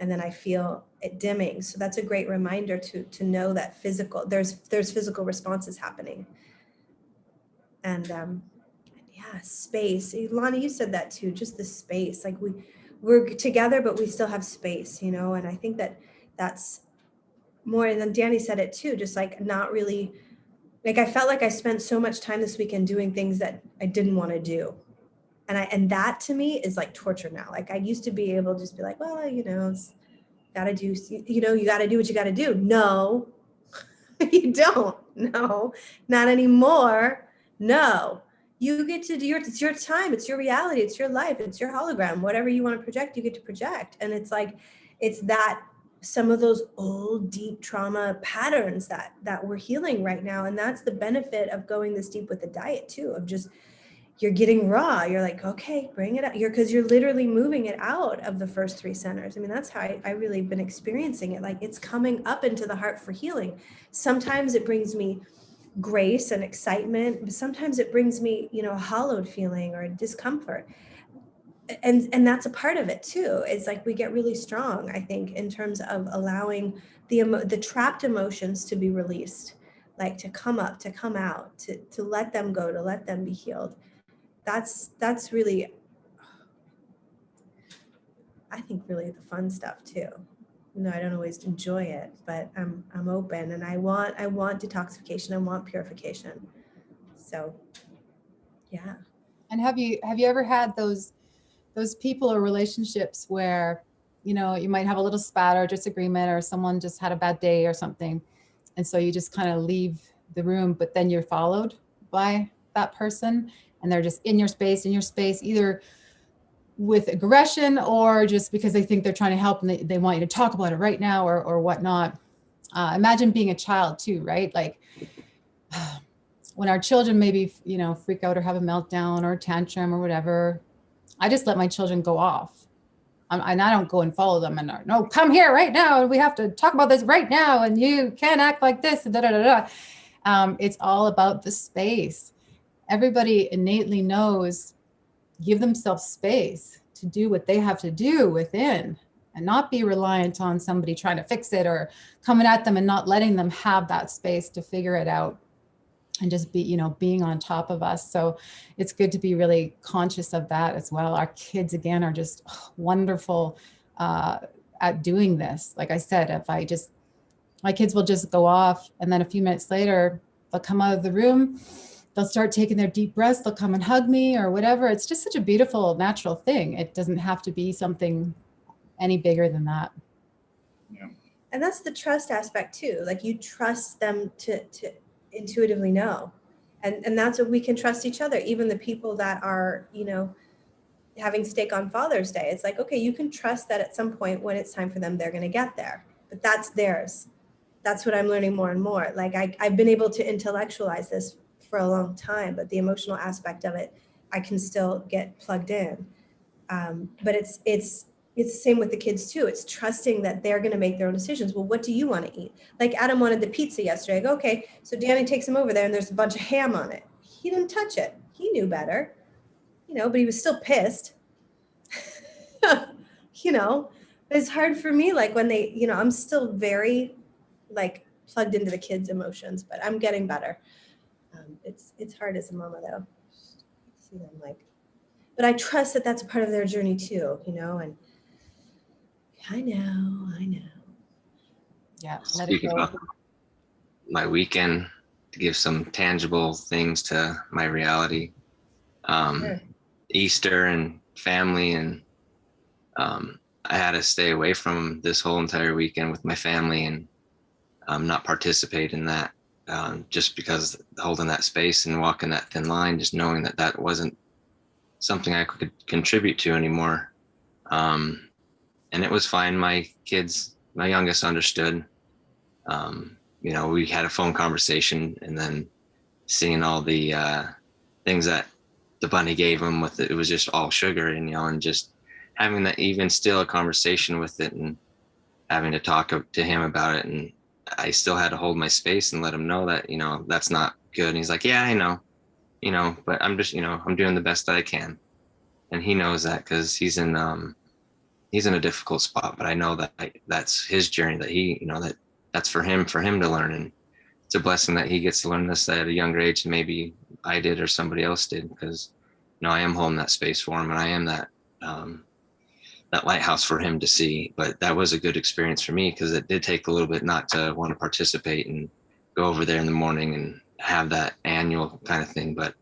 And then I feel it dimming. So that's a great reminder to know that there's physical responses happening. And yeah, space. Lonnie, you said that too, just the space. Like we're together, but we still have space, and I think that's more, and then Danny said it too, just like not really, like I felt like I spent so much time this weekend doing things that I didn't want to do. And that to me is like torture now. Like I used to be able to just be like, well, it's gotta do, you gotta do what you gotta do. No, you don't. No, not anymore. No, you get to do it's your time. It's your reality. It's your life. It's your hologram. Whatever you want to project, you get to project. And it's like, it's that some of those old deep trauma patterns that we're healing right now. And that's the benefit of going this deep with the diet too, of just, you're getting raw. You're like, okay, bring it out. Because you're literally moving it out of the first three centers. I mean, that's how I really been experiencing it. Like it's coming up into the heart for healing. Sometimes it brings me grace and excitement, but sometimes it brings me, a hollowed feeling or discomfort. And that's a part of it too. It's like we get really strong, I think, in terms of allowing the trapped emotions to be released, like to come up, to come out, to let them go, to let them be healed. That's really, I think, really the fun stuff too. I don't always enjoy it, but I'm open, and I want detoxification. I want purification. So, yeah. And have you ever had those people or relationships where, you might have a little spat or disagreement, or someone just had a bad day or something, and so you just kind of leave the room, but then you're followed by that person, and they're just in your space, either with aggression or just because they think they're trying to help and they want you to talk about it right now or whatnot. Imagine being a child too, right? Like when our children maybe, freak out or have a meltdown or a tantrum or whatever, I just let my children go off. And I don't go and follow them and no, come here right now. And we have to talk about this right now. And you can't act like this. And it's all about the space. Everybody innately knows, give themselves space to do what they have to do within, and not be reliant on somebody trying to fix it or coming at them, and not letting them have that space to figure it out and just be, being on top of us. So it's good to be really conscious of that as well. Our kids, again, are just wonderful at doing this. Like I said, my kids will just go off, and then a few minutes later, they'll come out of the room they'll start taking their deep breaths, they'll come and hug me or whatever. It's just such a beautiful, natural thing. It doesn't have to be something any bigger than that. Yeah. And that's the trust aspect too. Like you trust them to intuitively know. And that's what we can trust each other, even the people that are, you know, having steak on Father's Day. It's like, okay, you can trust that at some point when it's time for them, they're going to get there, but that's theirs. That's what I'm learning more and more. Like I've been able to intellectualize this for a long time, but the emotional aspect of it, I can still get plugged in. But it's the same with the kids too. It's trusting that they're going to make their own decisions. Well, what do you want to eat? Like Adam wanted the pizza yesterday. I go, okay, so Danny takes him over there and there's a bunch of ham on it. He didn't touch it. He knew better, you know, but he was still pissed. You know, it's hard for me. Like when they, you know, I'm still very like plugged into the kids' emotions, but I'm getting better. It's hard as a mama though. See them like, but I trust that that's a part of their journey too, you know, and I know. Yeah. Let it Speaking go. of my weekend, to give some tangible things to my reality, Sure. Easter and family, and I had to stay away from this whole entire weekend with my family and not participate in that, just because holding that space and walking that thin line, just knowing that that wasn't something I could contribute to anymore. And it was fine. My kids, my youngest understood. You know, we had a phone conversation, and then seeing all the things that the bunny gave him with it was just all sugar, and you know, and just having that even still a conversation with it and having to talk to him about it. And I still had to hold my space and let him know that, you know, that's not good. And he's like, yeah, I know, you know, but I'm just, you know, I'm doing the best that I can. And he knows that because he's in a difficult spot, but I know that that's his journey, that he, you know, that's for him to learn. And it's a blessing that he gets to learn this at a younger age than maybe I did or somebody else did, because, you know, I am holding that space for him, and I am that lighthouse for him to see. But that was a good experience for me, because it did take a little bit not to want to participate and go over there in the morning and have that annual kind of thing. But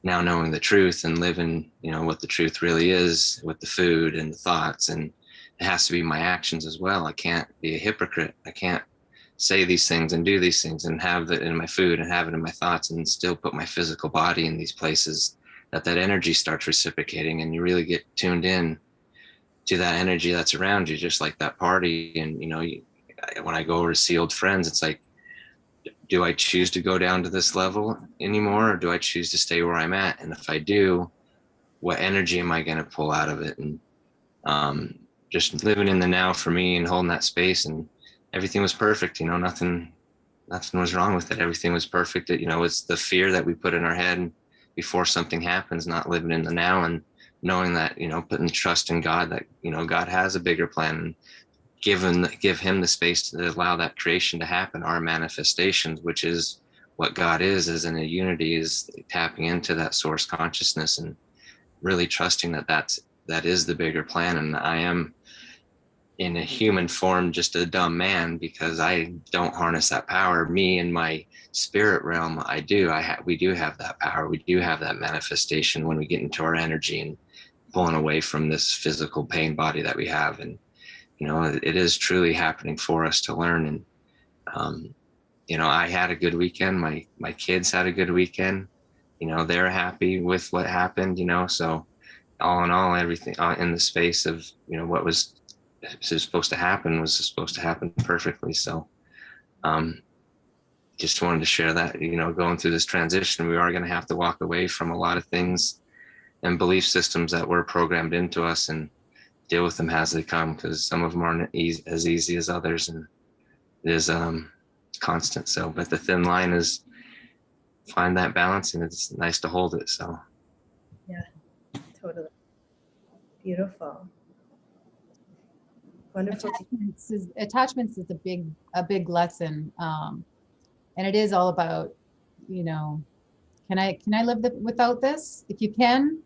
now knowing the truth and living, you know, what the truth really is with the food and the thoughts, and it has to be my actions as well. I can't be a hypocrite. I can't say these things and do these things and have it in my food and have it in my thoughts and still put my physical body in these places, that energy starts reciprocating, and you really get tuned in to that energy that's around you, just like that party. And, you know, when I go over to see old friends, it's like, do I choose to go down to this level anymore, or do I choose to stay where I'm at? And if I do, what energy am I going to pull out of it? And just living in the now for me and holding that space, and everything was perfect. You know, nothing was wrong with it. Everything was perfect. You know, it's the fear that we put in our head before something happens, not living in the now, and knowing that, you know, putting trust in God, that, you know, God has a bigger plan, and give him the space to allow that creation to happen, our manifestations, which is what God is in a unity, is tapping into that source consciousness and really trusting that that is the bigger plan. And I am in a human form just a dumb man, because I don't harness that power. Me and my spirit realm, we do have that power. We do have that manifestation when we get into our energy and pulling away from this physical pain body that we have. And, you know, it is truly happening for us to learn. And, you know, I had a good weekend. My kids had a good weekend. You know, they're happy with what happened, you know, so all in all, everything in the space of, you know, what was supposed to happen perfectly. So, just wanted to share that, you know, going through this transition, we are going to have to walk away from a lot of things and belief systems that were programmed into us, and deal with them as they come, because some of them aren't as easy as others, and it is constant. So, but the thin line is find that balance, and it's nice to hold it. So Yeah, totally. Beautiful. Wonderful. Attachments is a big lesson, and it is all about, you know, can I live without this? If you can,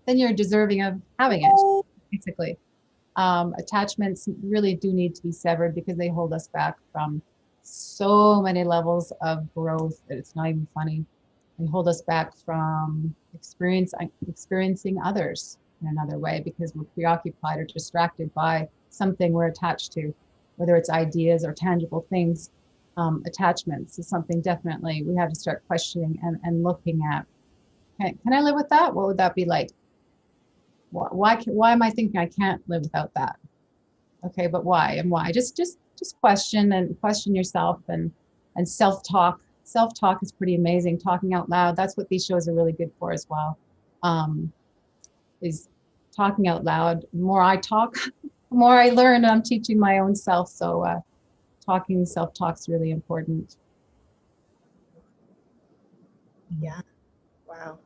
then you're deserving of having it, basically. Attachments really do need to be severed, because they hold us back from so many levels of growth that it's not even funny. and hold us back from experiencing others in another way, because we're preoccupied or distracted by something we're attached to, whether it's ideas or tangible things. Attachments is something definitely we have to start questioning and looking at. Can I live with that? What would that be like? Why am I thinking I can't live without that? Okay, but why? And why? Just question yourself, and self-talk. Self-talk is pretty amazing. Talking out loud. That's what these shows are really good for as well. Is talking out loud. The more I talk, the more I learn. I'm teaching my own self. So talking self-talk is really important. Yeah. Wow.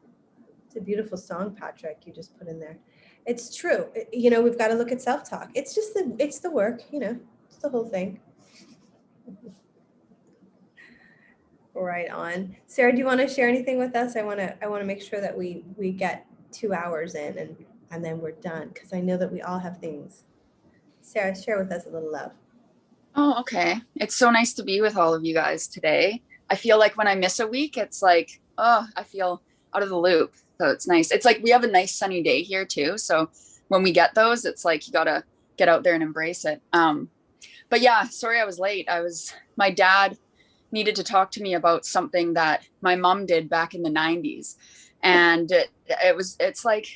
It's a beautiful song, Patrick, you just put in there. It's true. You know, we've got to look at self-talk. It's just it's the work, you know, it's the whole thing. Right on. Sarah, do you want to share anything with us? I want to make sure that we get 2 hours in and then we're done, because I know that we all have things. Sarah, share with us a little love. Oh, okay. It's so nice to be with all of you guys today. I feel like when I miss a week, it's like, oh, I feel out of the loop. So it's nice. It's like we have a nice sunny day here too. So when we get those, it's like you gotta get out there and embrace it. But yeah, sorry I was late. My dad needed to talk to me about something that my mom did back in the 90s. And it's like,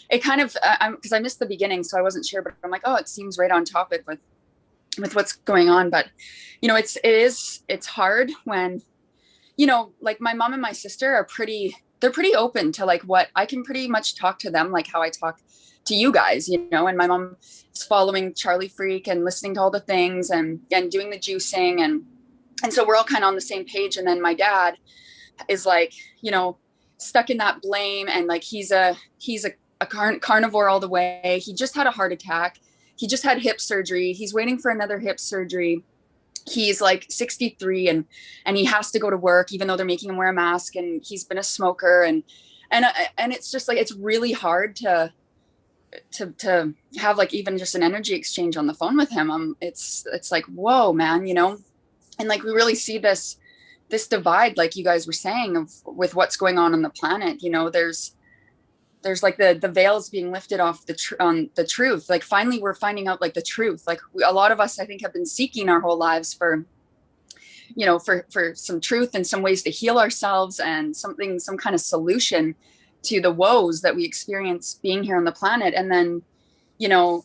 it kind of, because I missed the beginning, so I wasn't sure, but I'm like, oh, it seems right on topic with what's going on. But, you know, it's hard when, you know, like my mom and my sister they're pretty open to like what I can pretty much talk to them, like how I talk to you guys, you know, and my mom is following Charlie Freak and listening to all the things and doing the juicing. And so we're all kind of on the same page. And then my dad is like, you know, stuck in that blame. And like, he's a carnivore all the way. He just had a heart attack. He just had hip surgery. He's waiting for another hip surgery. He's like 63 and he has to go to work, even though they're making him wear a mask, and he's been a smoker. And it's just like, it's really hard to have like even just an energy exchange on the phone with him. It's like, whoa, man, you know? And like, we really see this divide, like you guys were saying, with what's going on the planet. You know, there's like the veils being lifted off on the truth. Like finally we're finding out like the truth. Like a lot of us, I think, have been seeking our whole lives for, you know, for some truth and some ways to heal ourselves and some kind of solution to the woes that we experience being here on the planet. And then, you know,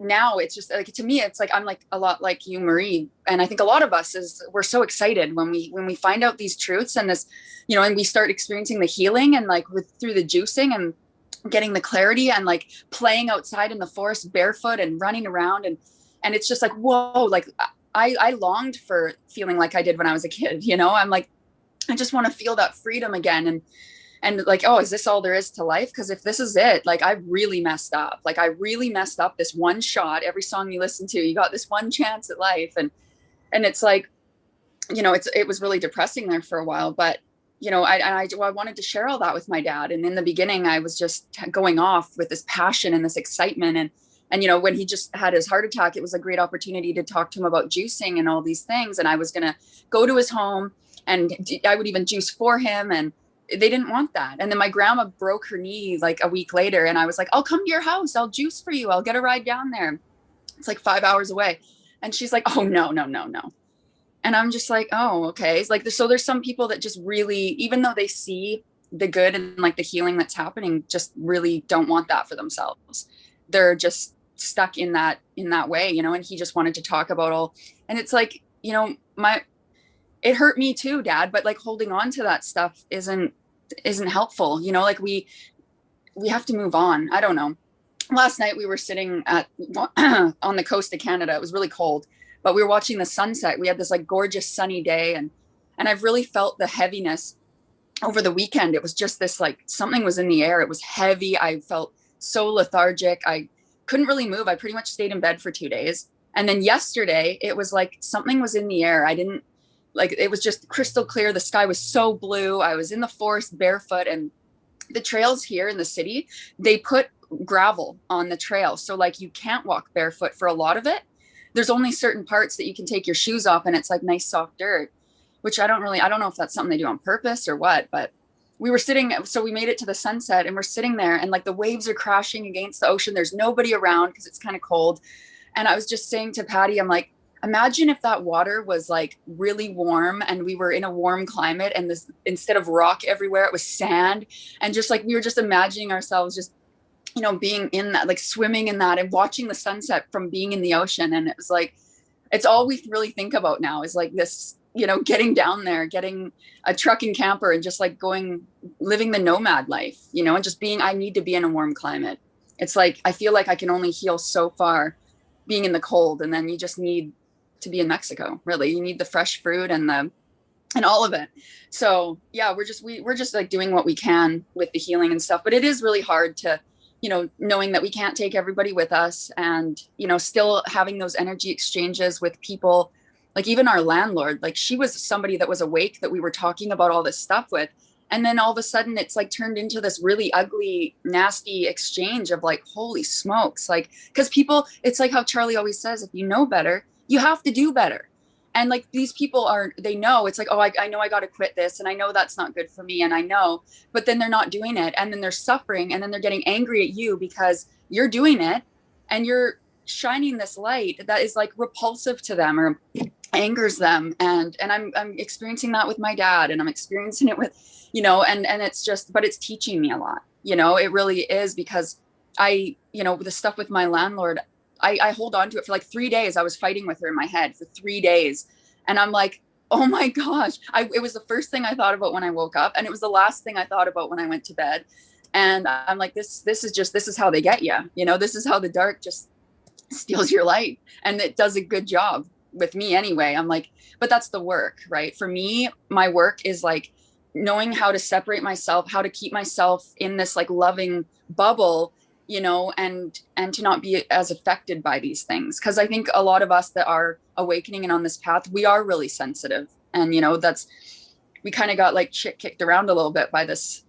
now it's just like, to me, it's like, I'm like a lot like you, Marie. And I think a lot of us we're so excited when we find out these truths and this, you know, and we start experiencing the healing and like through the juicing and getting the clarity and like playing outside in the forest barefoot and running around. And it's just like, whoa, like I longed for feeling like I did when I was a kid, you know. I'm like, I just want to feel that freedom again. And like, oh, is this all there is to life? Because if this is it, like I really messed up. Like I really messed up this one shot. Every song you listen to, you got this one chance at life. And it's like, you know, it was really depressing there for a while. But, you know, I wanted to share all that with my dad. And in the beginning, I was just going off with this passion and this excitement. And, you know, when he just had his heart attack, it was a great opportunity to talk to him about juicing and all these things. And I was going to go to his home and I would even juice for him. And they didn't want that. And then my grandma broke her knee like a week later. And I was like, I'll come to your house. I'll juice for you. I'll get a ride down there. It's like 5 hours away. And she's like, oh, no. And I'm just like, oh, okay. It's like, so there's some people that just really, even though they see the good and like the healing that's happening, just really don't want that for themselves. They're just stuck in that way, you know. And he just wanted to talk about all, and it's like, you know, it hurt me too, Dad, but like holding on to that stuff isn't helpful, you know. Like we have to move on. I don't know. Last night we were sitting on the coast of Canada. It was really cold, but we were watching the sunset. We had this like gorgeous sunny day, and I've really felt the heaviness over the weekend. It was just this, like something was in the air. It was heavy. I felt so lethargic. I couldn't really move. I pretty much stayed in bed for 2 days. And then yesterday it was like something was in the air. It was just crystal clear. The sky was so blue. I was in the forest barefoot, and the trails here in the city, they put gravel on the trail. So like you can't walk barefoot for a lot of it. There's only certain parts that you can take your shoes off and it's like nice soft dirt, which I don't know if that's something they do on purpose or what, but we were sitting, so we made it to the sunset and we're sitting there and like the waves are crashing against the ocean. There's nobody around because it's kind of cold. And I was just saying to Patty, I'm like, imagine if that water was like really warm and we were in a warm climate and this, instead of rock everywhere, it was sand. And just like, we were just imagining ourselves just, you know, being in that, like swimming in that and watching the sunset from being in the ocean. And it was like, it's all we really think about now is like this, you know, getting down there, getting a truck and camper and just like going, living the nomad life, you know, and just being, I need to be in a warm climate. It's like, I feel like I can only heal so far being in the cold. And then you just need to be in Mexico. Really. You need the fresh fruit and all of it. So yeah, we're just like doing what we can with the healing and stuff, but it is really hard to, you know, knowing that we can't take everybody with us and, you know, still having those energy exchanges with people. Like even our landlord, like she was somebody that was awake that we were talking about all this stuff with. And then all of a sudden it's like turned into this really ugly, nasty exchange of like, holy smokes. Like, cause people, it's like how Charlie always says, if you know better, you have to do better. And like, these people they know it's like, oh, I know I got to quit this. And I know that's not good for me. And I know, but then they're not doing it. And then they're suffering. And then they're getting angry at you because you're doing it and you're shining this light that is like repulsive to them or angers them. And I'm experiencing that with my dad and I'm experiencing it with, you know, and it's just, but it's teaching me a lot, you know, it really is because you know, the stuff with my landlord, I hold on to it for like 3 days. I was fighting with her in my head for 3 days. And I'm like, oh my gosh, it was the first thing I thought about when I woke up. And it was the last thing I thought about when I went to bed. And I'm like, this is how they get you. You know, this is how the dark just steals your light. And it does a good job with me anyway. I'm like, but that's the work, right? For me, my work is like knowing how to separate myself, how to keep myself in this like loving bubble, you know, and to not be as affected by these things. Cause I think a lot of us that are awakening and on this path, we are really sensitive. And, you know, we kind of got like shit kicked around a little bit by this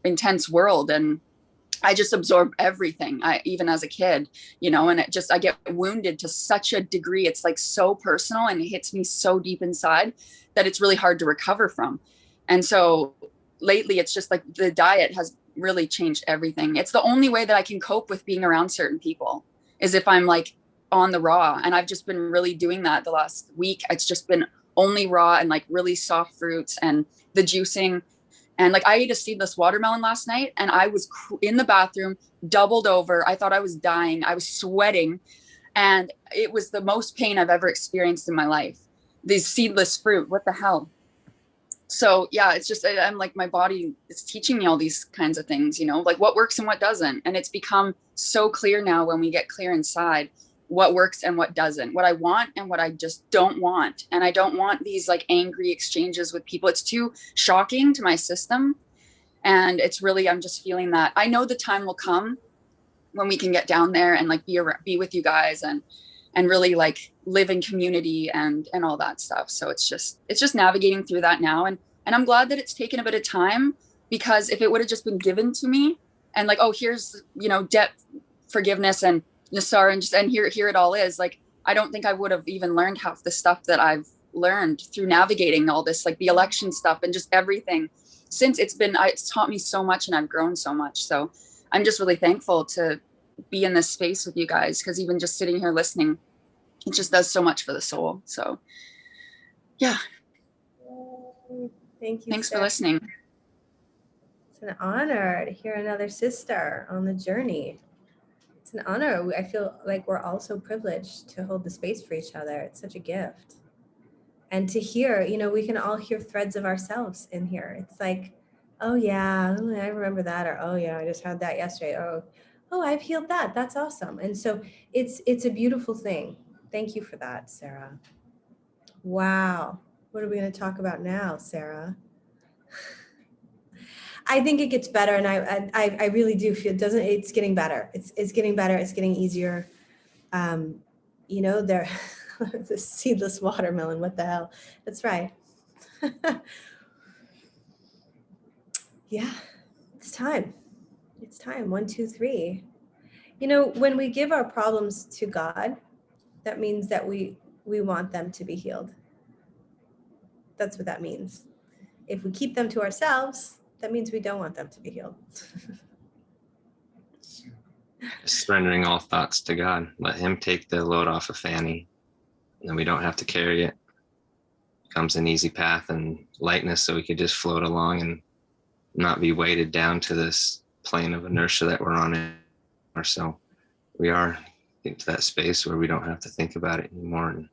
intense world. And I just absorb everything. Even as a kid, you know, and I get wounded to such a degree. It's like so personal and it hits me so deep inside that it's really hard to recover from. And so lately it's just like the diet has really changed everything. It's the only way that I can cope with being around certain people is if I'm like on the raw. And I've just been really doing that the last week. It's just been only raw and like really soft fruits and the juicing. And like I ate a seedless watermelon last night and I was in the bathroom, doubled over. I thought I was dying. I was sweating and it was the most pain I've ever experienced in my life. These seedless fruit, what the hell? So yeah, it's just, I'm like, my body is teaching me all these kinds of things, you know, like what works and what doesn't. And it's become so clear now when we get clear inside what works and what doesn't, what I want and what I just don't want. And I don't want these like angry exchanges with people. It's too shocking to my system. And it's really, I'm just feeling that I know the time will come when we can get down there and like be with you guys and really like live in community and all that stuff. So it's just navigating through that now. And I'm glad that it's taken a bit of time because if it would have just been given to me and like, oh, here's, you know, debt forgiveness and Nassar and here it all is like, I don't think I would have even learned half the stuff that I've learned through navigating all this, like the election stuff and just everything since it's taught me so much and I've grown so much. So I'm just really thankful to be in this space with you guys because even just sitting here listening, it just does so much for the soul. So yeah. Thank you. Thanks for listening. It's an honor to hear another sister on the journey. It's an honor. I feel like we're all so privileged to hold the space for each other. It's such a gift. And to hear, you know, we can all hear threads of ourselves in here. It's like, oh yeah, I remember that. Or, oh yeah, I just had that yesterday. Oh, I've healed that. That's awesome. And so it's a beautiful thing. Thank you for that, Sarah. Wow. What are we going to talk about now, Sarah? I think it gets better, and I really do feel it's getting better. It's getting better. It's getting easier. You know, the seedless watermelon. What the hell? That's right. Yeah, it's time. It's time. 1, 2, 3. You know, when we give our problems to God, that means that we want them to be healed. That's what that means. If we keep them to ourselves, that means we don't want them to be healed. Just surrendering all thoughts to God. Let him take the load off of Fanny, and then we don't have to carry it. Becomes an easy path and lightness, so we could just float along and not be weighted down to this plane of inertia that we're on it. Or so we are into that space where we don't have to think about it anymore. And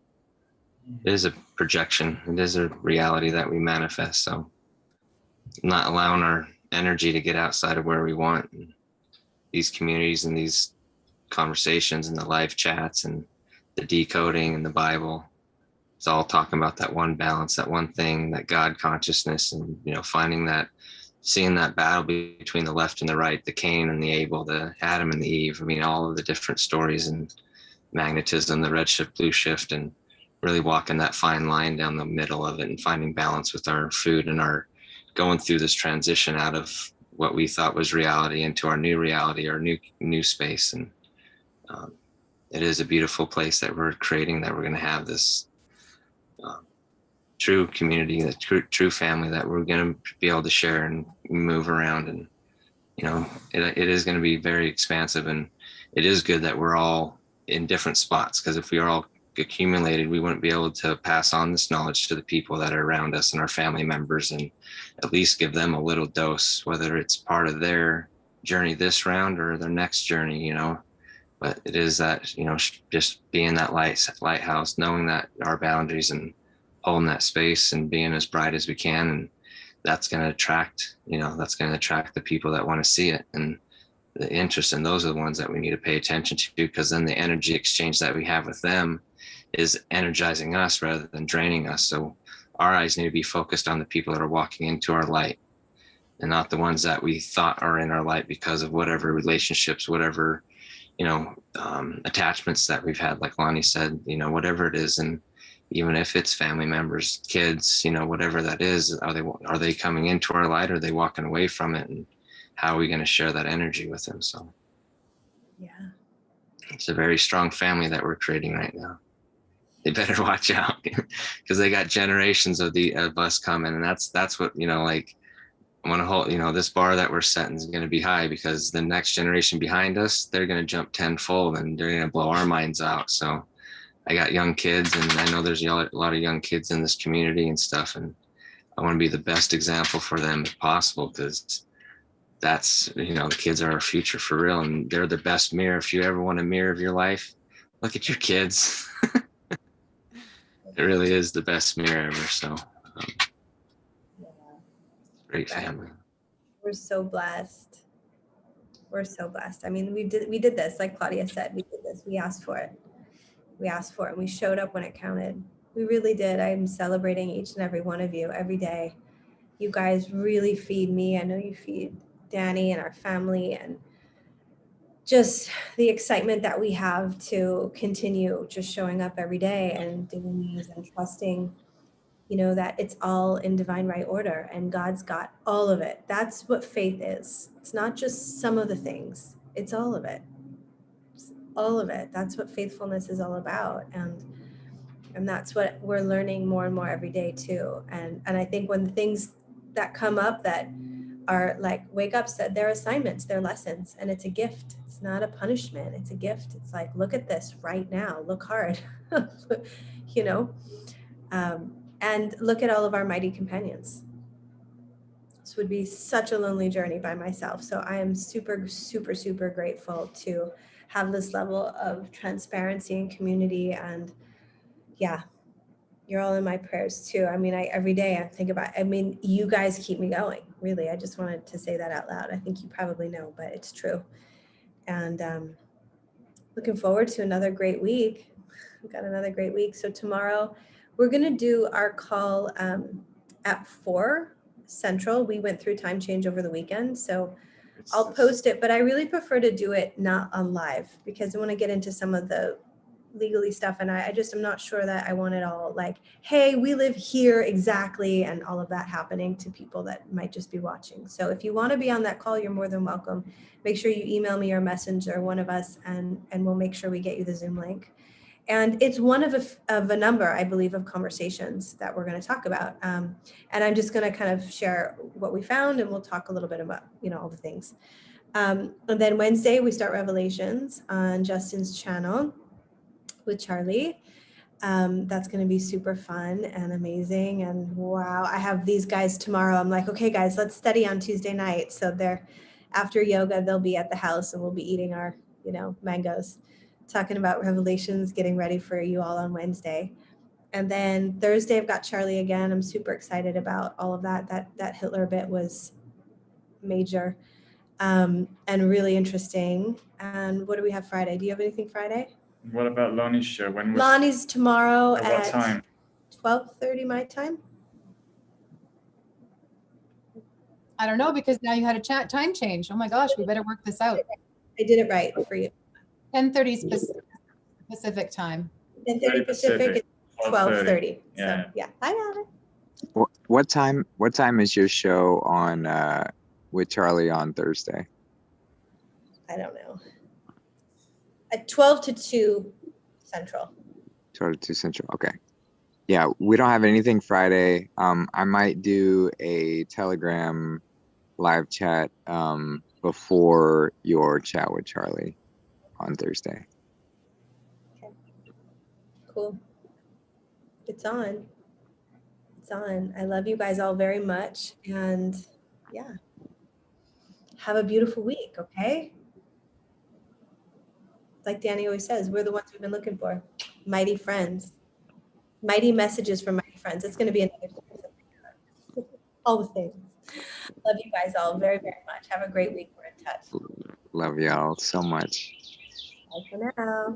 it is a projection. It is a reality that we manifest. So not allowing our energy to get outside of where we want. And these communities and these conversations and the live chats and the decoding and the Bible, it's all talking about that one balance, that one thing, that God consciousness, and, you know, finding that, seeing that battle between the left and the right, the Cain and the Abel, the Adam and the Eve. I mean, all of the different stories and magnetism, the red shift, blue shift, and really walking that fine line down the middle of it and finding balance with our food and our going through this transition out of what we thought was reality into our new reality, our new space. And it is a beautiful place that we're creating, that we're going to have this true community, the true family that we're going to be able to share and move around. And, you know, it is going to be very expansive, and it is good that we're all in different spots, because if we are all accumulated, we wouldn't be able to pass on this knowledge to the people that are around us and our family members, and at least give them a little dose, whether it's part of their journey this round or their next journey, you know. But it is that, you know, just being that lighthouse, knowing that our boundaries and holding that space and being as bright as we can. And that's going to attract, you know, that's going to attract the people that want to see it and the interest. And those are the ones that we need to pay attention to, because then the energy exchange that we have with them is energizing us rather than draining us. So our eyes need to be focused on the people that are walking into our light, and not the ones that we thought are in our light because of whatever relationships, whatever, you know, attachments that we've had, like Lonnie said, you know, whatever it is. And even if it's family members, kids, you know, whatever that is, are they coming into our light, or are they walking away from it? And how are we going to share that energy with them? So Yeah. It's a very strong family that we're creating right now. They better watch out, because they got generations of us coming. And that's what, you know, like, I want to hold, you know, this bar that we're setting is going to be high, because the next generation behind us, they're going to jump tenfold, and they're going to blow our minds out. So I got young kids, and I know there's a lot of young kids in this community and stuff. And I want to be the best example for them if possible, because that's, you know, the kids are our future for real. And they're the best mirror. If you ever want a mirror of your life, look at your kids. It really is the best mirror ever. So great family. We're so blessed. We're so blessed. I mean, we did this, like Claudia said, we did this. We asked for it. We asked for it, and we showed up when it counted. We really did. I'm celebrating each and every one of you every day. You guys really feed me. I know you feed Danny and our family, and just the excitement that we have to continue just showing up every day and doing these and trusting, you know, that it's all in divine right order and God's got all of it. That's what faith is. It's not just some of the things, it's all of it. It's all of it. That's what faithfulness is all about. And that's what we're learning more and more every day too. And I think when the things that come up that are like wake ups, that they're assignments, they're lessons, and it's a gift. It's not a punishment. It's a gift. It's like, look at this right now. Look hard, you know, and look at all of our mighty companions. This would be such a lonely journey by myself. So I am super, super, super grateful to have this level of transparency and community. And yeah, you're all in my prayers too. I mean, every day I think about, I mean, you guys keep me going, really. I just wanted to say that out loud. I think you probably know, but it's true. And looking forward to another great week. We've got another great week. So tomorrow we're going to do our call at 4 Central. We went through time change over the weekend, so I'll post it, but I really prefer to do it not on live, because I want to get into some of the legally stuff, and I just am not sure that I want it all like, hey, we live here exactly, and all of that happening to people that might just be watching. So if you want to be on that call, you're more than welcome. Make sure you email me or messenger one of us, and we'll make sure we get you the Zoom link. And it's one of a number, I believe, of conversations that we're going to talk about. And I'm just going to kind of share what we found, and we'll talk a little bit about, all the things. And then Wednesday, we start Revelations on Justin's channel with Charlie. That's going to be super fun and amazing. And wow, I have these guys tomorrow. I'm like, okay, guys, let's study on Tuesday night. So they're after yoga, they'll be at the house and we'll be eating our, mangoes, talking about Revelations, getting ready for you all on Wednesday. And then Thursday, I've got Charlie again. I'm super excited about all of that. That Hitler bit was major and really interesting. And what do we have Friday? Do you have anything Friday? What about Lonnie's show? Lonnie's tomorrow at what time? 12:30 my time. I don't know, because now you had a time change. Oh my gosh, we better work this out. I did it right for you. 10:30 Pacific time. 10:30 Pacific, 12:30. Yeah. So yeah, I got it. What time is your show on with Charlie on Thursday? I don't know. At 12 to 2 Central. 12 to 2 Central. Okay. Yeah, we don't have anything Friday. I might do a Telegram live chat before your chat with Charlie on Thursday. Okay. Cool. It's on. It's on. I love you guys all very much. And yeah, have a beautiful week, okay? Like Danny always says, we're the ones we've been looking for. Mighty friends. Mighty messages from mighty friends. It's going to be another series. All the things. Love you guys all very, very much. Have a great week. We're in touch. Love y'all so much. Bye for now.